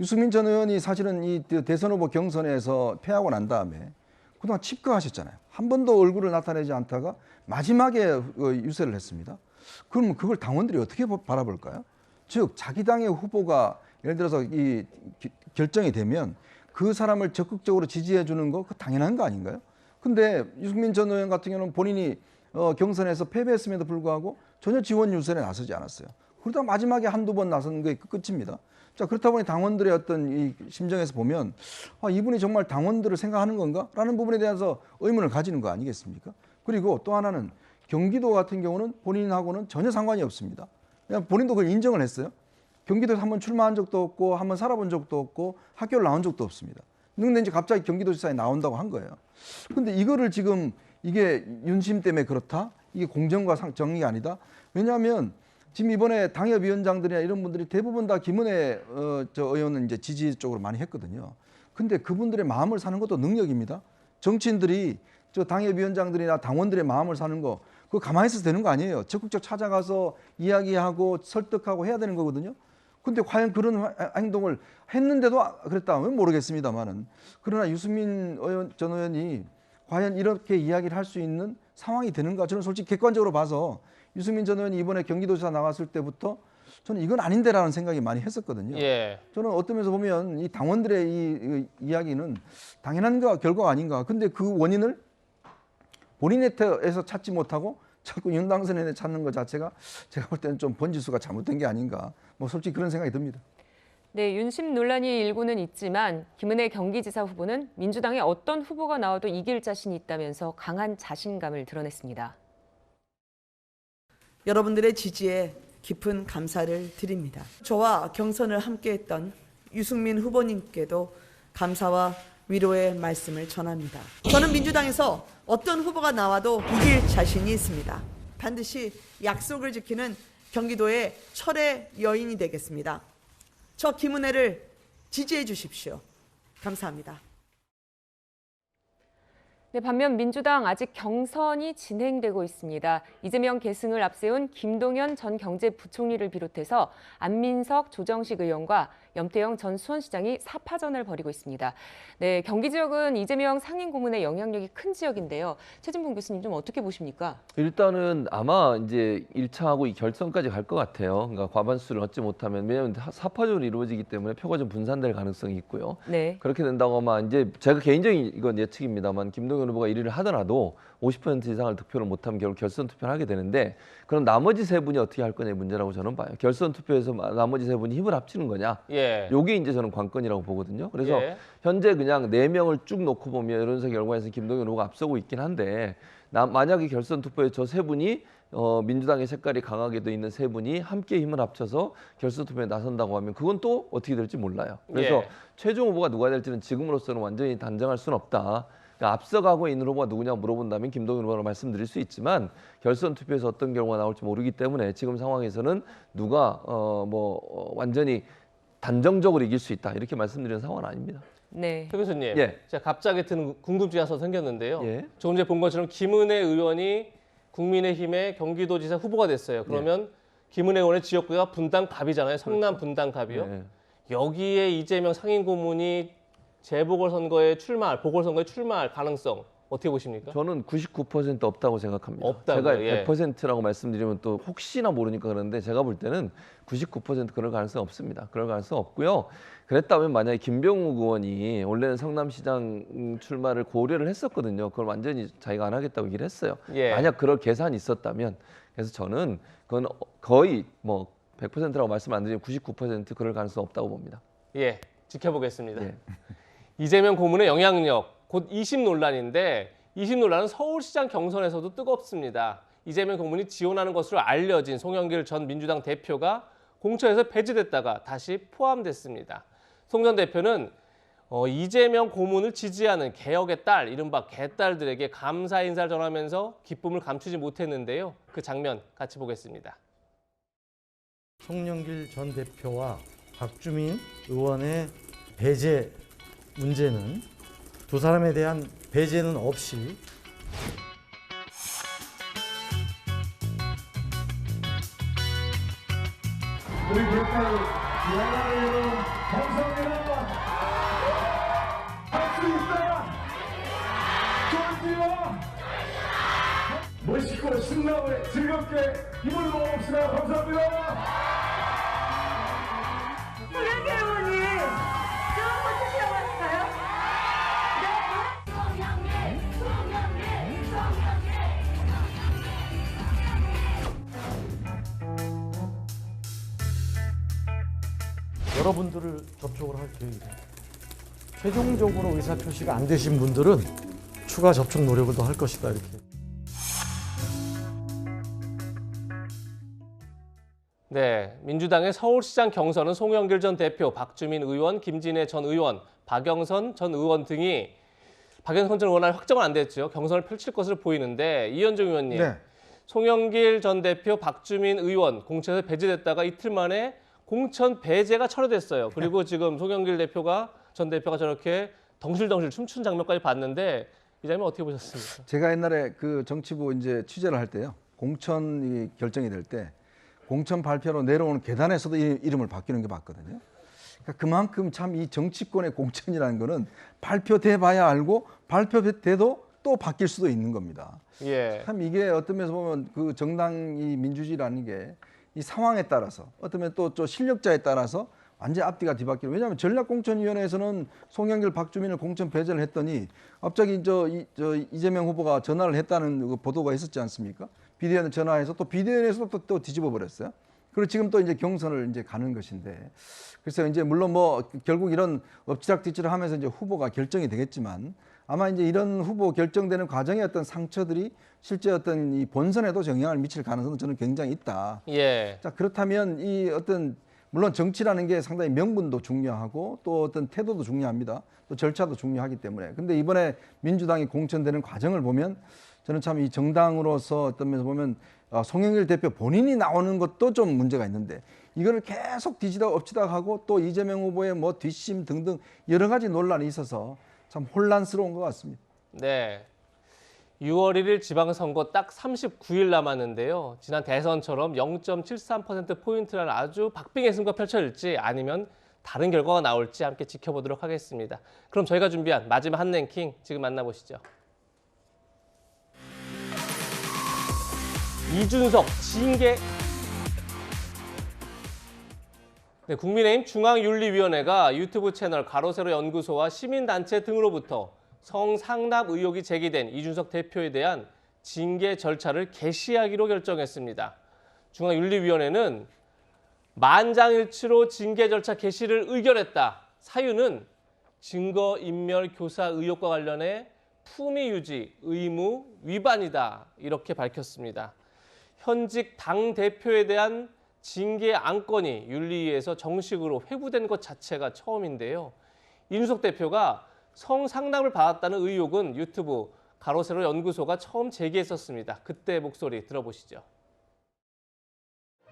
유승민 전 의원이 사실은 이 대선 후보 경선에서 패하고 난 다음에 그동안 칩거하셨잖아요. 한 번도 얼굴을 나타내지 않다가 마지막에 유세를 했습니다. 그럼 그걸 당원들이 어떻게 바라볼까요? 즉 자기 당의 후보가 예를 들어서 이 결정이 되면 그 사람을 적극적으로 지지해 주는 거 그 당연한 거 아닌가요? 근데 유승민 전 의원 같은 경우는 본인이 경선에서 패배했음에도 불구하고 전혀 지원 유세에 나서지 않았어요. 그러다 마지막에 한두 번 나선 게 끝입니다. 자, 그렇다 보니 당원들의 어떤 이 심정에서 보면 이분이 정말 당원들을 생각하는 건가? 라는 부분에 대해서 의문을 가지는 거 아니겠습니까? 그리고 또 하나는 경기도 같은 경우는 본인하고는 전혀 상관이 없습니다. 그냥 본인도 그걸 인정을 했어요. 경기도에서 한번 출마한 적도 없고 한번 살아본 적도 없고 학교를 나온 적도 없습니다. 근데 이제 갑자기 경기도지사에 나온다고 한 거예요. 근데 이거를 지금 이게 윤심 때문에 그렇다? 이게 공정과 정의가 아니다? 왜냐하면 지금 이번에 당협위원장들이나 이런 분들이 대부분 다 김은혜 의원은 이제 지지 쪽으로 많이 했거든요. 근데 그분들의 마음을 사는 것도 능력입니다. 정치인들이 저 당협위원장들이나 당원들의 마음을 사는 거 그거 가만히 있어도 되는 거 아니에요. 적극적 찾아가서 이야기하고 설득하고 해야 되는 거거든요. 근데 과연 그런 행동을 했는데도 그랬다면 모르겠습니다만은 그러나 유승민 전 의원이 과연 이렇게 이야기를 할 수 있는 상황이 되는가? 저는 솔직히 객관적으로 봐서 유승민 전 의원이 이번에 경기도지사 나갔을 때부터 저는 이건 아닌데라는 생각이 많이 했었거든요. 예. 저는 어떤 면에서 보면 이 당원들의 이 이야기는 당연한 결과가 아닌가. 근데 그 원인을 본인에서 찾지 못하고 자꾸 윤 당선인에 찾는 것 자체가 제가 볼 때는 좀 번지수가 잘못된 게 아닌가. 뭐 솔직히 그런 생각이 듭니다. 네, 윤심 논란이 일고는 있지만 김은혜 경기지사 후보는 민주당의 어떤 후보가 나와도 이길 자신이 있다면서 강한 자신감을 드러냈습니다. 여러분들의 지지에 깊은 감사를 드립니다. 저와 경선을 함께했던 유승민 후보님께도 감사와 위로의 말씀을 전합니다. 저는 민주당에서 어떤 후보가 나와도 이길 자신이 있습니다. 반드시 약속을 지키는 경기도의 철의 여인이 되겠습니다. 저 김은혜를 지지해 주십시오. 감사합니다. 네, 반면 민주당 아직 경선이 진행되고 있습니다. 이재명 계승을 앞세운 김동연 전 경제부총리를 비롯해서 안민석, 조정식 의원과 염태영 전 수원시장이 사파전을 벌이고 있습니다. 네, 경기 지역은 이재명 상임 고문의 영향력이 큰 지역인데요. 최진봉 교수님 좀 어떻게 보십니까? 일단은 아마 이제 1차하고 이 결선까지 갈 것 같아요. 그러니까 과반수를 얻지 못하면 왜냐하면 사파전이 이루어지기 때문에 표가 좀 분산될 가능성이 있고요. 네. 그렇게 된다고 하면 이제 제가 개인적인 이건 예측입니다만 김동연 후보가 1위를 하더라도 50% 이상을 득표를 못하면 결국 결선 투표를 하게 되는데 그럼 나머지 세 분이 어떻게 할 거냐의 문제라고 저는 봐요. 결선 투표에서 나머지 세 분이 힘을 합치는 거냐. 예. 요게 이제 저는 관건이라고 보거든요. 그래서 예. 현재 그냥 4명을 쭉 놓고 보면 여론조사 결과에서 김동연 후보가 앞서고 있긴 한데 만약에 결선 투표에 저 세 분이 민주당의 색깔이 강하게 돼 있는 세 분이 함께 힘을 합쳐서 결선 투표에 나선다고 하면 그건 또 어떻게 될지 몰라요. 그래서 예. 최종 후보가 누가 될지는 지금으로서는 완전히 단정할 수는 없다. 그러니까 앞서가고 있는 후보가 누구냐 물어본다면 김동연 후보로 말씀드릴 수 있지만 결선 투표에서 어떤 결과가 나올지 모르기 때문에 지금 상황에서는 누가 완전히 단정적으로 이길 수 있다 이렇게 말씀드리는 상황은 아닙니다. 네. 최 교수님, 예. 제가 갑자기 드는 궁금증이 하나 생겼는데요. 예. 조금 전에 본 것처럼 김은혜 의원이 국민의힘의 경기도지사 후보가 됐어요. 그러면 김은혜 의원의 지역구가 분당갑이잖아요. 성남 분당갑이요. 네. 여기에 이재명 상임고문이 재보궐선거에 보궐선거에 출마할 가능성 어떻게 보십니까? 저는 99% 없다고 생각합니다. 없다고요? 제가 예. 100%라고 말씀드리면 또 혹시나 모르니까 그러는데 제가 볼 때는 99% 그럴 가능성 없습니다. 그럴 가능성 없고요. 그랬다면 만약에 김병욱 의원이 원래는 성남시장 출마를 고려를 했었거든요. 그걸 완전히 자기가 안 하겠다고 얘기를 했어요. 예. 만약 그럴 계산이 있었다면 그래서 저는 그건 거의 100%라고 말씀 안 드리면 99% 그럴 가능성 없다고 봅니다. 예, 지켜보겠습니다. 예. 이재명 고문의 영향력, 곧 2심 논란인데 2심 논란은 서울시장 경선에서도 뜨겁습니다. 이재명 고문이 지원하는 것으로 알려진 송영길 전 민주당 대표가 공천에서 배제됐다가 다시 포함됐습니다. 송 전 대표는 이재명 고문을 지지하는 개혁의 딸, 이른바 개딸들에게 감사 인사를 전하면서 기쁨을 감추지 못했는데요. 그 장면 같이 보겠습니다. 송영길 전 대표와 박주민 의원의 배제 문제는 두 사람에 대한 배제는 없이 우리 대표의 여러분 감사합니다. 할 수 있다. 존지와 멋있고 신나게 즐겁게 힘을 모읍시다. 감사합니다. 소영기 어머니, 좀 어떻게 왔어요? 여러분들을 접촉을 할 계획이에요. 최종적으로 의사표시가 안 되신 분들은 추가 접촉 노력을 더 할 것이다 이렇게. 네, 민주당의 서울시장 경선은 송영길 전 대표, 박주민 의원, 김진애 전 의원, 박영선 전 의원 등이 박영선 전 의원 확정은 안 됐죠. 경선을 펼칠 것으로 보이는데 이현정 의원님, 네. 송영길 전 대표, 박주민 의원 공천에서 배제됐다가 이틀 만에 공천 배제가 철회됐어요. 그리고 지금 송영길 전 대표가 저렇게 덩실덩실 춤추는 장면까지 봤는데 이 장면 어떻게 보셨습니까? 제가 옛날에 그 정치부 이제 취재를 할 때요. 공천이 결정이 될 때 공천 발표로 내려오는 계단에서도 이름을 바뀌는 게 봤거든요. 그러니까 그만큼 참 이 정치권의 공천이라는 거는 발표돼 봐야 알고 발표돼도 또 바뀔 수도 있는 겁니다. 예. 참 이게 어떤 면에서 보면 그 정당이 민주주의라는 게 이 상황에 따라서 어떤 면 또 실력자에 따라서 완전 앞뒤가 뒤바뀌는. 왜냐하면 전략공천위원회에서는 송영길, 박주민을 공천 배제를 했더니 갑자기 이재명 후보가 전화를 했다는 그 보도가 있었지 않습니까? 비대위원 전화해서 또 비대위원회에서 또 뒤집어 버렸어요. 그리고 지금 또 이제 경선을 이제 가는 것인데, 그래서 이제 물론 뭐 결국 이런 엎치락뒤치락 하면서 이제 후보가 결정이 되겠지만 아마 이제 이런 후보 결정되는 과정의 어떤 상처들이 실제 어떤 이 본선에도 영향을 미칠 가능성은 저는 굉장히 있다. 예. 자, 그렇다면 이 어떤 물론 정치라는 게 상당히 명분도 중요하고 또 어떤 태도도 중요합니다. 또 절차도 중요하기 때문에. 근데 이번에 민주당이 공천되는 과정을 보면 저는 참 이 정당으로서 어떤 면에서 보면 송영길 대표 본인이 나오는 것도 좀 문제가 있는데 이거를 계속 뒤지다 엎치다 하고 또 이재명 후보의 뭐 뒷심 등등 여러 가지 논란이 있어서 참 혼란스러운 것 같습니다. 네. 6월 1일 지방선거 딱 39일 남았는데요. 지난 대선처럼 0.73%포인트라는 아주 박빙의 승부가 펼쳐질지 아니면 다른 결과가 나올지 함께 지켜보도록 하겠습니다. 그럼 저희가 준비한 마지막 한 랭킹 지금 만나보시죠. 이준석 징계. 네, 국민의힘 중앙윤리위원회가 유튜브 채널 가로세로 연구소와 시민단체 등으로부터 성상납 의혹이 제기된 이준석 대표에 대한 징계 절차를 개시하기로 결정했습니다. 중앙윤리위원회는 만장일치로 징계 절차 개시를 의결했다. 사유는 증거인멸 교사 의혹과 관련해 품위 유지 의무 위반이다. 이렇게 밝혔습니다. 현직 당대표에 대한 징계 안건이 윤리위에서 정식으로 회부된 것 자체가 처음인데요. 이준석 대표가 성상납을 받았다는 의혹은 유튜브 가로세로 연구소가 처음 제기했었습니다. 그때 목소리 들어보시죠.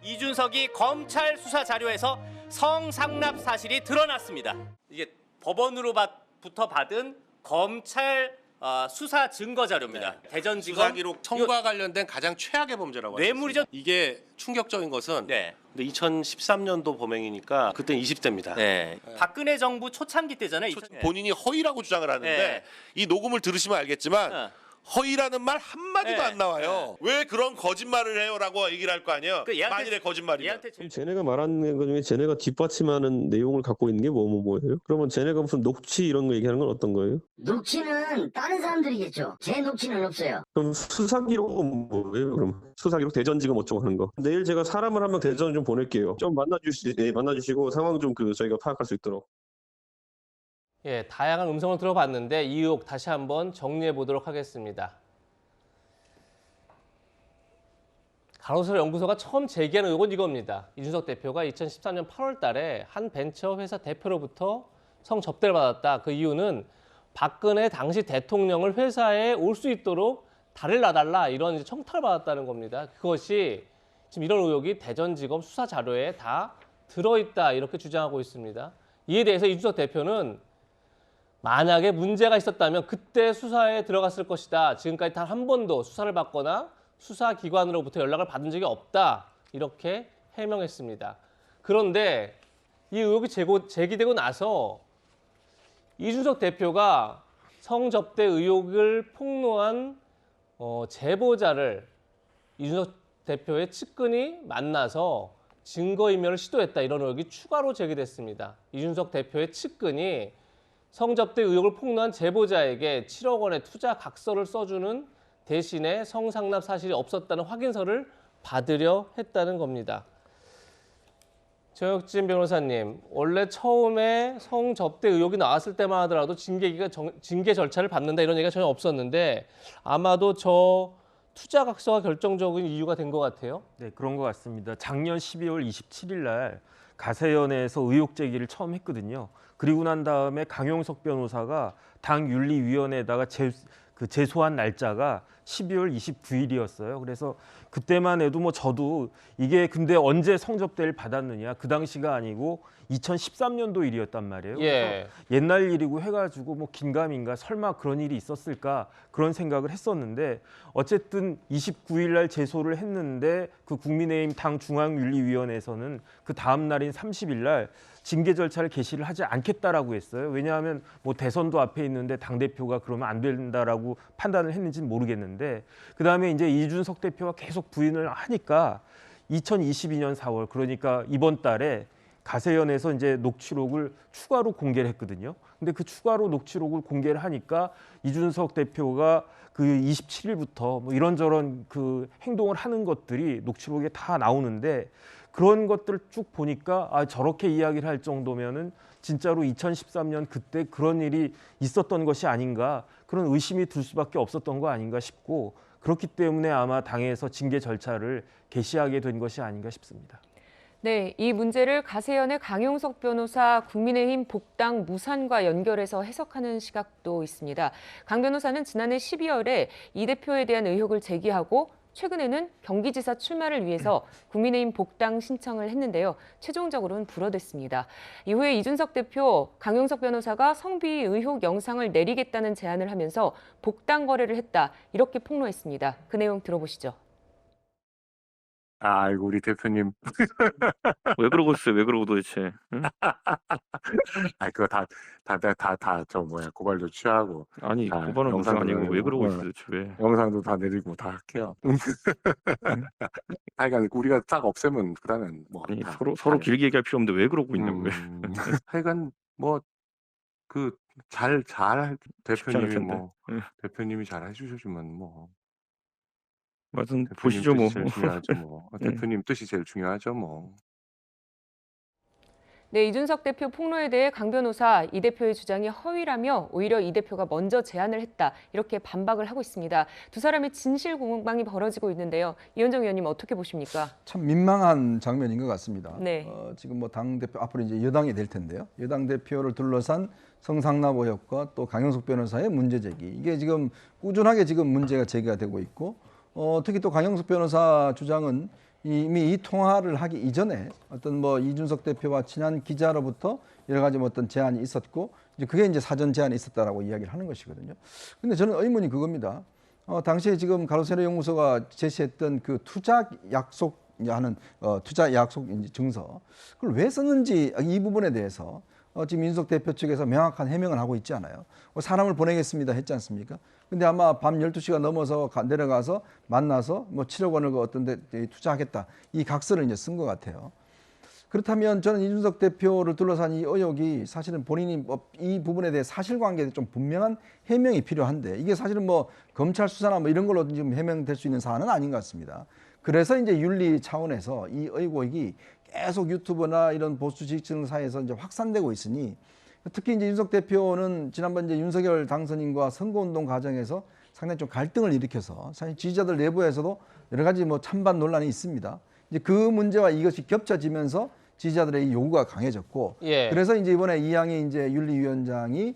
이준석이 검찰 수사 자료에서 성상납 사실이 드러났습니다. 이게 법원으로부터 받은 검찰 수사 증거 자료입니다. 네. 대전지검 수사 기록 청구와 관련된 가장 최악의 범죄라고 뇌물이죠. 하셨습니다. 이게 충격적인 것은 네. 2013년도 범행이니까 그때는 20대입니다. 네. 박근혜 정부 초창기 때잖아요. 본인이 허위라고 주장을 하는데 네. 이 녹음을 들으시면 알겠지만 허위라는 말 한마디도 안 나와요. 왜 그런 거짓말을 해요라고 얘기를 할 거 아니에요. 만일에 거짓말이면. 쟤네가 말하는 것 중에 쟤네가 뒷받침하는 내용을 갖고 있는 게 뭐예요? 그러면 쟤네가 무슨 녹취 이런 거 얘기하는 건 어떤 거예요? 녹취는 다른 사람들이겠죠. 제 녹취는 없어요. 그럼 수사 기록은 뭐예요? 그럼 수사 기록 대전지검 어쩌고 하는 거. 내일 제가 사람을 한 명 대전 좀 보낼게요. 좀 만나주시고 상황 좀 저희가 파악할 수 있도록. 예, 다양한 음성을 들어봤는데 이 의혹 다시 한번 정리해 보도록 하겠습니다. 가로세로 연구소가 처음 제기한 의혹은 이겁니다. 이준석 대표가 2013년 8월 달에 한 벤처 회사 대표로부터 성접대를 받았다. 그 이유는 박근혜 당시 대통령을 회사에 올 수 있도록 다리를 놔달라 이런 청탁을 받았다는 겁니다. 그것이 지금 이런 의혹이 대전지검 수사 자료에 다 들어있다 이렇게 주장하고 있습니다. 이에 대해서 이준석 대표는 만약에 문제가 있었다면 그때 수사에 들어갔을 것이다. 지금까지 단 한 번도 수사를 받거나 수사기관으로부터 연락을 받은 적이 없다. 이렇게 해명했습니다. 그런데 이 의혹이 제기되고 나서 이준석 대표가 성접대 의혹을 폭로한 제보자를 이준석 대표의 측근이 만나서 증거인멸을 시도했다. 이런 의혹이 추가로 제기됐습니다. 이준석 대표의 측근이 성접대 의혹을 폭로한 제보자에게 7억 원의 투자 각서를 써주는 대신에 성상납 사실이 없었다는 확인서를 받으려 했다는 겁니다. 정혁진 변호사님, 원래 처음에 성접대 의혹이 나왔을 때만 하더라도 징계 절차를 밟는다 이런 얘기가 전혀 없었는데 아마도 저 투자 각서가 결정적인 이유가 된 것 같아요. 네, 그런 것 같습니다. 작년 12월 27일 날 가세연에서 의혹 제기를 처음 했거든요. 그리고 난 다음에 강용석 변호사가 당 윤리위원회에다가 제소한 날짜가 12월 29일이었어요. 그래서 그때만 해도 뭐 저도 이게 근데 언제 성접대를 받았느냐 그 당시가 아니고 2013년도 일이었단 말이에요. 예. 그래서 옛날 일이고 해가지고 뭐 긴가민가 설마 그런 일이 있었을까 그런 생각을 했었는데 어쨌든 29일 날 제소를 했는데 그 국민의힘 당 중앙윤리위원회에서는 그 다음 날인 30일 날 징계 절차를 개시를 하지 않겠다라고 했어요. 왜냐하면 뭐 대선도 앞에 있는데 당대표가 그러면 안 된다라고 판단을 했는지는 모르겠는데 그다음에 이제 이준석 대표가 계속 부인을 하니까 2022년 4월 그러니까 이번 달에 가세연에서 이제 녹취록을 추가로 공개를 했거든요. 근데 그 추가로 녹취록을 공개를 하니까 이준석 대표가 그 27일부터 뭐 이런저런 그 행동을 하는 것들이 녹취록에 다 나오는데 그런 것들을 쭉 보니까 아 저렇게 이야기를 할 정도면은 진짜로 2013년 그때 그런 일이 있었던 것이 아닌가 그런 의심이 들 수밖에 없었던 거 아닌가 싶고 그렇기 때문에 아마 당에서 징계 절차를 개시하게 된 것이 아닌가 싶습니다. 네, 이 문제를 가세연의 강용석 변호사 국민의힘 복당 무산과 연결해서 해석하는 시각도 있습니다. 강 변호사는 지난해 12월에 이 대표에 대한 의혹을 제기하고 최근에는 경기지사 출마를 위해서 국민의힘 복당 신청을 했는데요. 최종적으로는 불허됐습니다. 이후에 이준석 대표, 강용석 변호사가 성비위 의혹 영상을 내리겠다는 제안을 하면서 복당 거래를 했다. 이렇게 폭로했습니다. 그 내용 들어보시죠. 아이고 우리 대표님 왜 그러고 있어요? 왜 그러고 도대체? 응? 아 그거 다 저 뭐야 고발도 취하고 아니 다 고발은 무슨 영상도 아니고 왜 내리고, 그러고 있어요 도대체 왜? 영상도 다 내리고 다 할게요. 아니 그러니까 우리가 딱 없애면 그다음엔 뭐 아니 다 서로 길게 얘기할 필요 없는데 왜 그러고 있냐고요? 하여간 뭐 그 잘 대표님이 텐데. 뭐 대표님이 잘 해주시면 뭐 하여튼 대표님 보시죠 뭐. 뜻이 제일 중요하죠 뭐. 대표님 뜻이 제일 중요하죠 뭐. 네, 이준석 대표 폭로에 대해 강 변호사, 이 대표의 주장이 허위라며 오히려 이 대표가 먼저 제안을 했다. 이렇게 반박을 하고 있습니다. 두 사람의 진실 공방이 벌어지고 있는데요. 이현정 의원님 어떻게 보십니까? 참 민망한 장면인 것 같습니다. 네. 지금 뭐 당대표 앞으로 이제 여당이 될 텐데요. 여당 대표를 둘러싼 성상납 의혹과 또 강용석 변호사의 문제 제기. 이게 지금 꾸준하게 지금 문제가 제기가 되고 있고 특히 또 강용석 변호사 주장은 이미 이 통화를 하기 이전에 어떤 뭐 이준석 대표와 친한 기자로부터 여러 가지 뭐 어떤 제안이 있었고 이제 그게 이제 사전 제안이 있었다라고 이야기를 하는 것이거든요. 근데 저는 의문이 그겁니다. 당시에 지금 가로세로 연구소가 제시했던 그 투자 약속하는 투자 약속 증서 그걸 왜 썼는지 이 부분에 대해서 지금 이준석 대표 측에서 명확한 해명을 하고 있지 않아요. 사람을 보내겠습니다 했지 않습니까? 근데 아마 밤 12시가 넘어서 내려가서 만나서 뭐 7억 원을 그 어떤 데 투자하겠다. 이 각서를 이제 쓴 것 같아요. 그렇다면 저는 이준석 대표를 둘러싼 이 의혹이 사실은 본인이 이 부분에 대해 사실관계에 좀 분명한 해명이 필요한데 이게 사실은 뭐 검찰 수사나 뭐 이런 걸로 지금 해명될 수 있는 사안은 아닌 것 같습니다. 그래서 이제 윤리 차원에서 이 의혹이 계속 유튜브나 이런 보수 지지층 사이에서 이제 확산되고 있으니 특히 이제 이준석 대표는 지난번 이제 윤석열 당선인과 선거운동 과정에서 상당히 좀 갈등을 일으켜서 사실 지지자들 내부에서도 여러 가지 뭐 찬반 논란이 있습니다. 이제 그 문제와 이것이 겹쳐지면서 지지자들의 이 요구가 강해졌고, 예. 그래서 이제 이번에 이양희 이제 윤리위원장이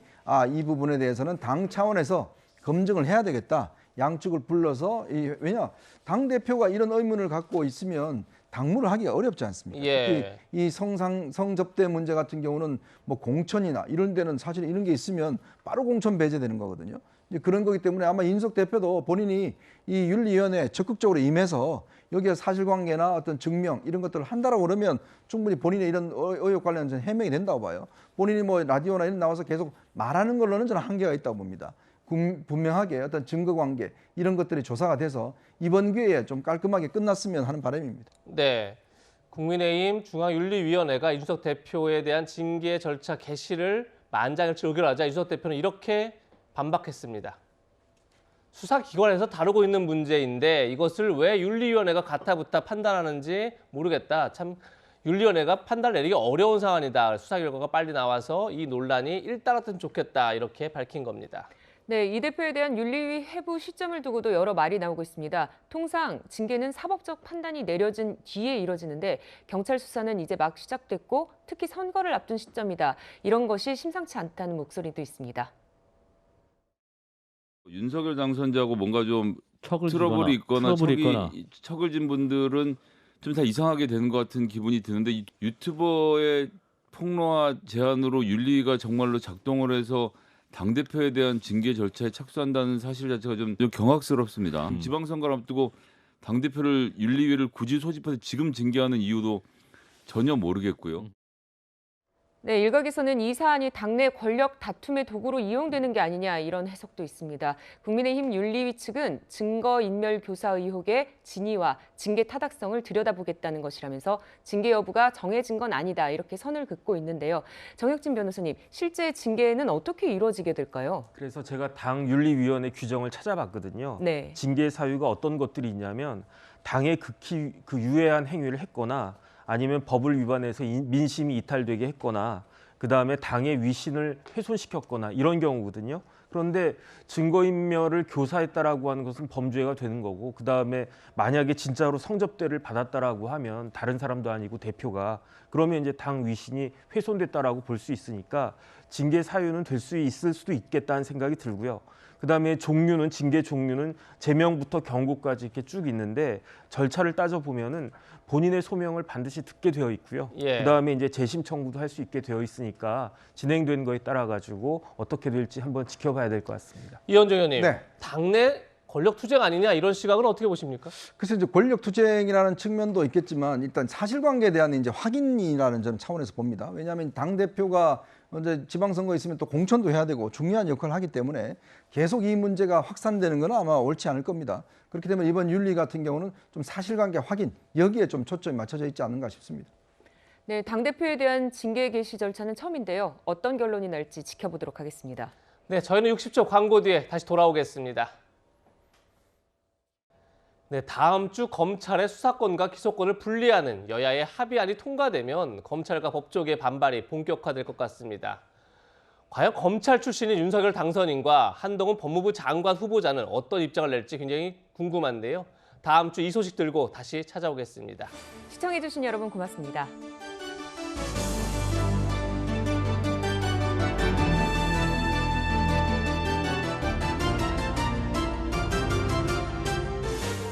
이 부분에 대해서는 당 차원에서 검증을 해야 되겠다. 양측을 불러서 왜냐 당 대표가 이런 의문을 갖고 있으면 당무를 하기가 어렵지 않습니까? 예. 특히 이 성접대 문제 같은 경우는 뭐 공천이나 이런 데는 사실 이런 게 있으면 바로 공천 배제되는 거거든요. 이제 그런 거기 때문에 아마 이준석 대표도 본인이 이 윤리위원회에 적극적으로 임해서 여기에 사실관계나 어떤 증명 이런 것들을 한다라고 그러면 충분히 본인의 이런 의혹 관련해서 해명이 된다고 봐요. 본인이 뭐 라디오나 이런 나와서 계속 말하는 걸로는 저는 한계가 있다고 봅니다. 분명하게 어떤 증거관계 이런 것들이 조사가 돼서 이번 기회에 좀 깔끔하게 끝났으면 하는 바람입니다. 네. 국민의힘 중앙윤리위원회가 이준석 대표에 대한 징계 절차 개시를 만장일치 의결하자 이준석 대표는 이렇게 반박했습니다. 수사기관에서 다루고 있는 문제인데 이것을 왜 윤리위원회가 가타부타 판단하는지 모르겠다. 참 윤리위원회가 판단을 내리기 어려운 상황이다. 수사 결과가 빨리 나와서 이 논란이 일단락됐으면 좋겠다. 이렇게 밝힌 겁니다. 네, 이 대표에 대한 윤리위 해부 시점을 두고도 여러 말이 나오고 있습니다. 통상 징계는 사법적 판단이 내려진 뒤에 이뤄지는데 경찰 수사는 이제 막 시작됐고 특히 선거를 앞둔 시점이다. 이런 것이 심상치 않다는 목소리도 있습니다. 윤석열 당선자하고 뭔가 좀 트러블이 있거나 척을 진 분들은 좀 다 이상하게 되는 것 같은 기분이 드는데 이 유튜버의 폭로와 제안으로 윤리위가 정말로 작동을 해서 당대표에 대한 징계 절차에 착수한다는 사실 자체가 좀 경악스럽습니다. 지방선거를 앞두고 당대표를 윤리위를 굳이 소집해서 지금 징계하는 이유도 전혀 모르겠고요. 네, 일각에서는 이 사안이 당내 권력 다툼의 도구로 이용되는 게 아니냐 이런 해석도 있습니다. 국민의힘 윤리위 측은 증거인멸 교사 의혹의 진위와 징계 타당성을 들여다보겠다는 것이라면서 징계 여부가 정해진 건 아니다 이렇게 선을 긋고 있는데요. 정혁진 변호사님, 실제 징계는 어떻게 이루어지게 될까요? 그래서 제가 당 윤리위원회 규정을 찾아봤거든요. 네. 징계 사유가 어떤 것들이 있냐면 당에 극히 유해한 행위를 했거나 아니면 법을 위반해서 민심이 이탈되게 했거나 그다음에 당의 위신을 훼손시켰거나 이런 경우거든요. 그런데 증거인멸을 교사했다라고 하는 것은 범죄가 되는 거고 그다음에 만약에 진짜로 성접대를 받았다라고 하면 다른 사람도 아니고 대표가 그러면 이제 당 위신이 훼손됐다라고 볼 수 있으니까 징계 사유는 될 수 있을 수도 있겠다는 생각이 들고요. 그다음에 종류는 징계 종류는 제명부터 경고까지 이렇게 쭉 있는데 절차를 따져 보면은 본인의 소명을 반드시 듣게 되어 있고요. 예. 그다음에 이제 재심 청구도 할 수 있게 되어 있으니까 진행된 거에 따라 가지고 어떻게 될지 한번 지켜봐야 될 것 같습니다. 이현정 의원님, 네. 당내 권력 투쟁 아니냐 이런 시각은 어떻게 보십니까? 그래서 이제 권력 투쟁이라는 측면도 있겠지만 일단 사실관계에 대한 이제 확인이라는 저는 차원에서 봅니다. 왜냐하면 당 대표가 이제 지방선거 있으면 또 공천도 해야 되고 중요한 역할을 하기 때문에 계속 이 문제가 확산되는 건 아마 옳지 않을 겁니다. 그렇기 때문에 이번 윤리 같은 경우는 좀 사실관계 확인 여기에 좀 초점이 맞춰져 있지 않은가 싶습니다. 네, 당대표에 대한 징계 개시 절차는 처음인데요. 어떤 결론이 날지 지켜보도록 하겠습니다. 네, 저희는 60초 광고 뒤에 다시 돌아오겠습니다. 네, 다음 주 검찰의 수사권과 기소권을 분리하는 여야의 합의안이 통과되면 검찰과 법조계의 반발이 본격화될 것 같습니다. 과연 검찰 출신인 윤석열 당선인과 한동훈 법무부 장관 후보자는 어떤 입장을 낼지 굉장히 궁금한데요. 다음 주 이 소식 들고 다시 찾아오겠습니다. 시청해주신 여러분 고맙습니다.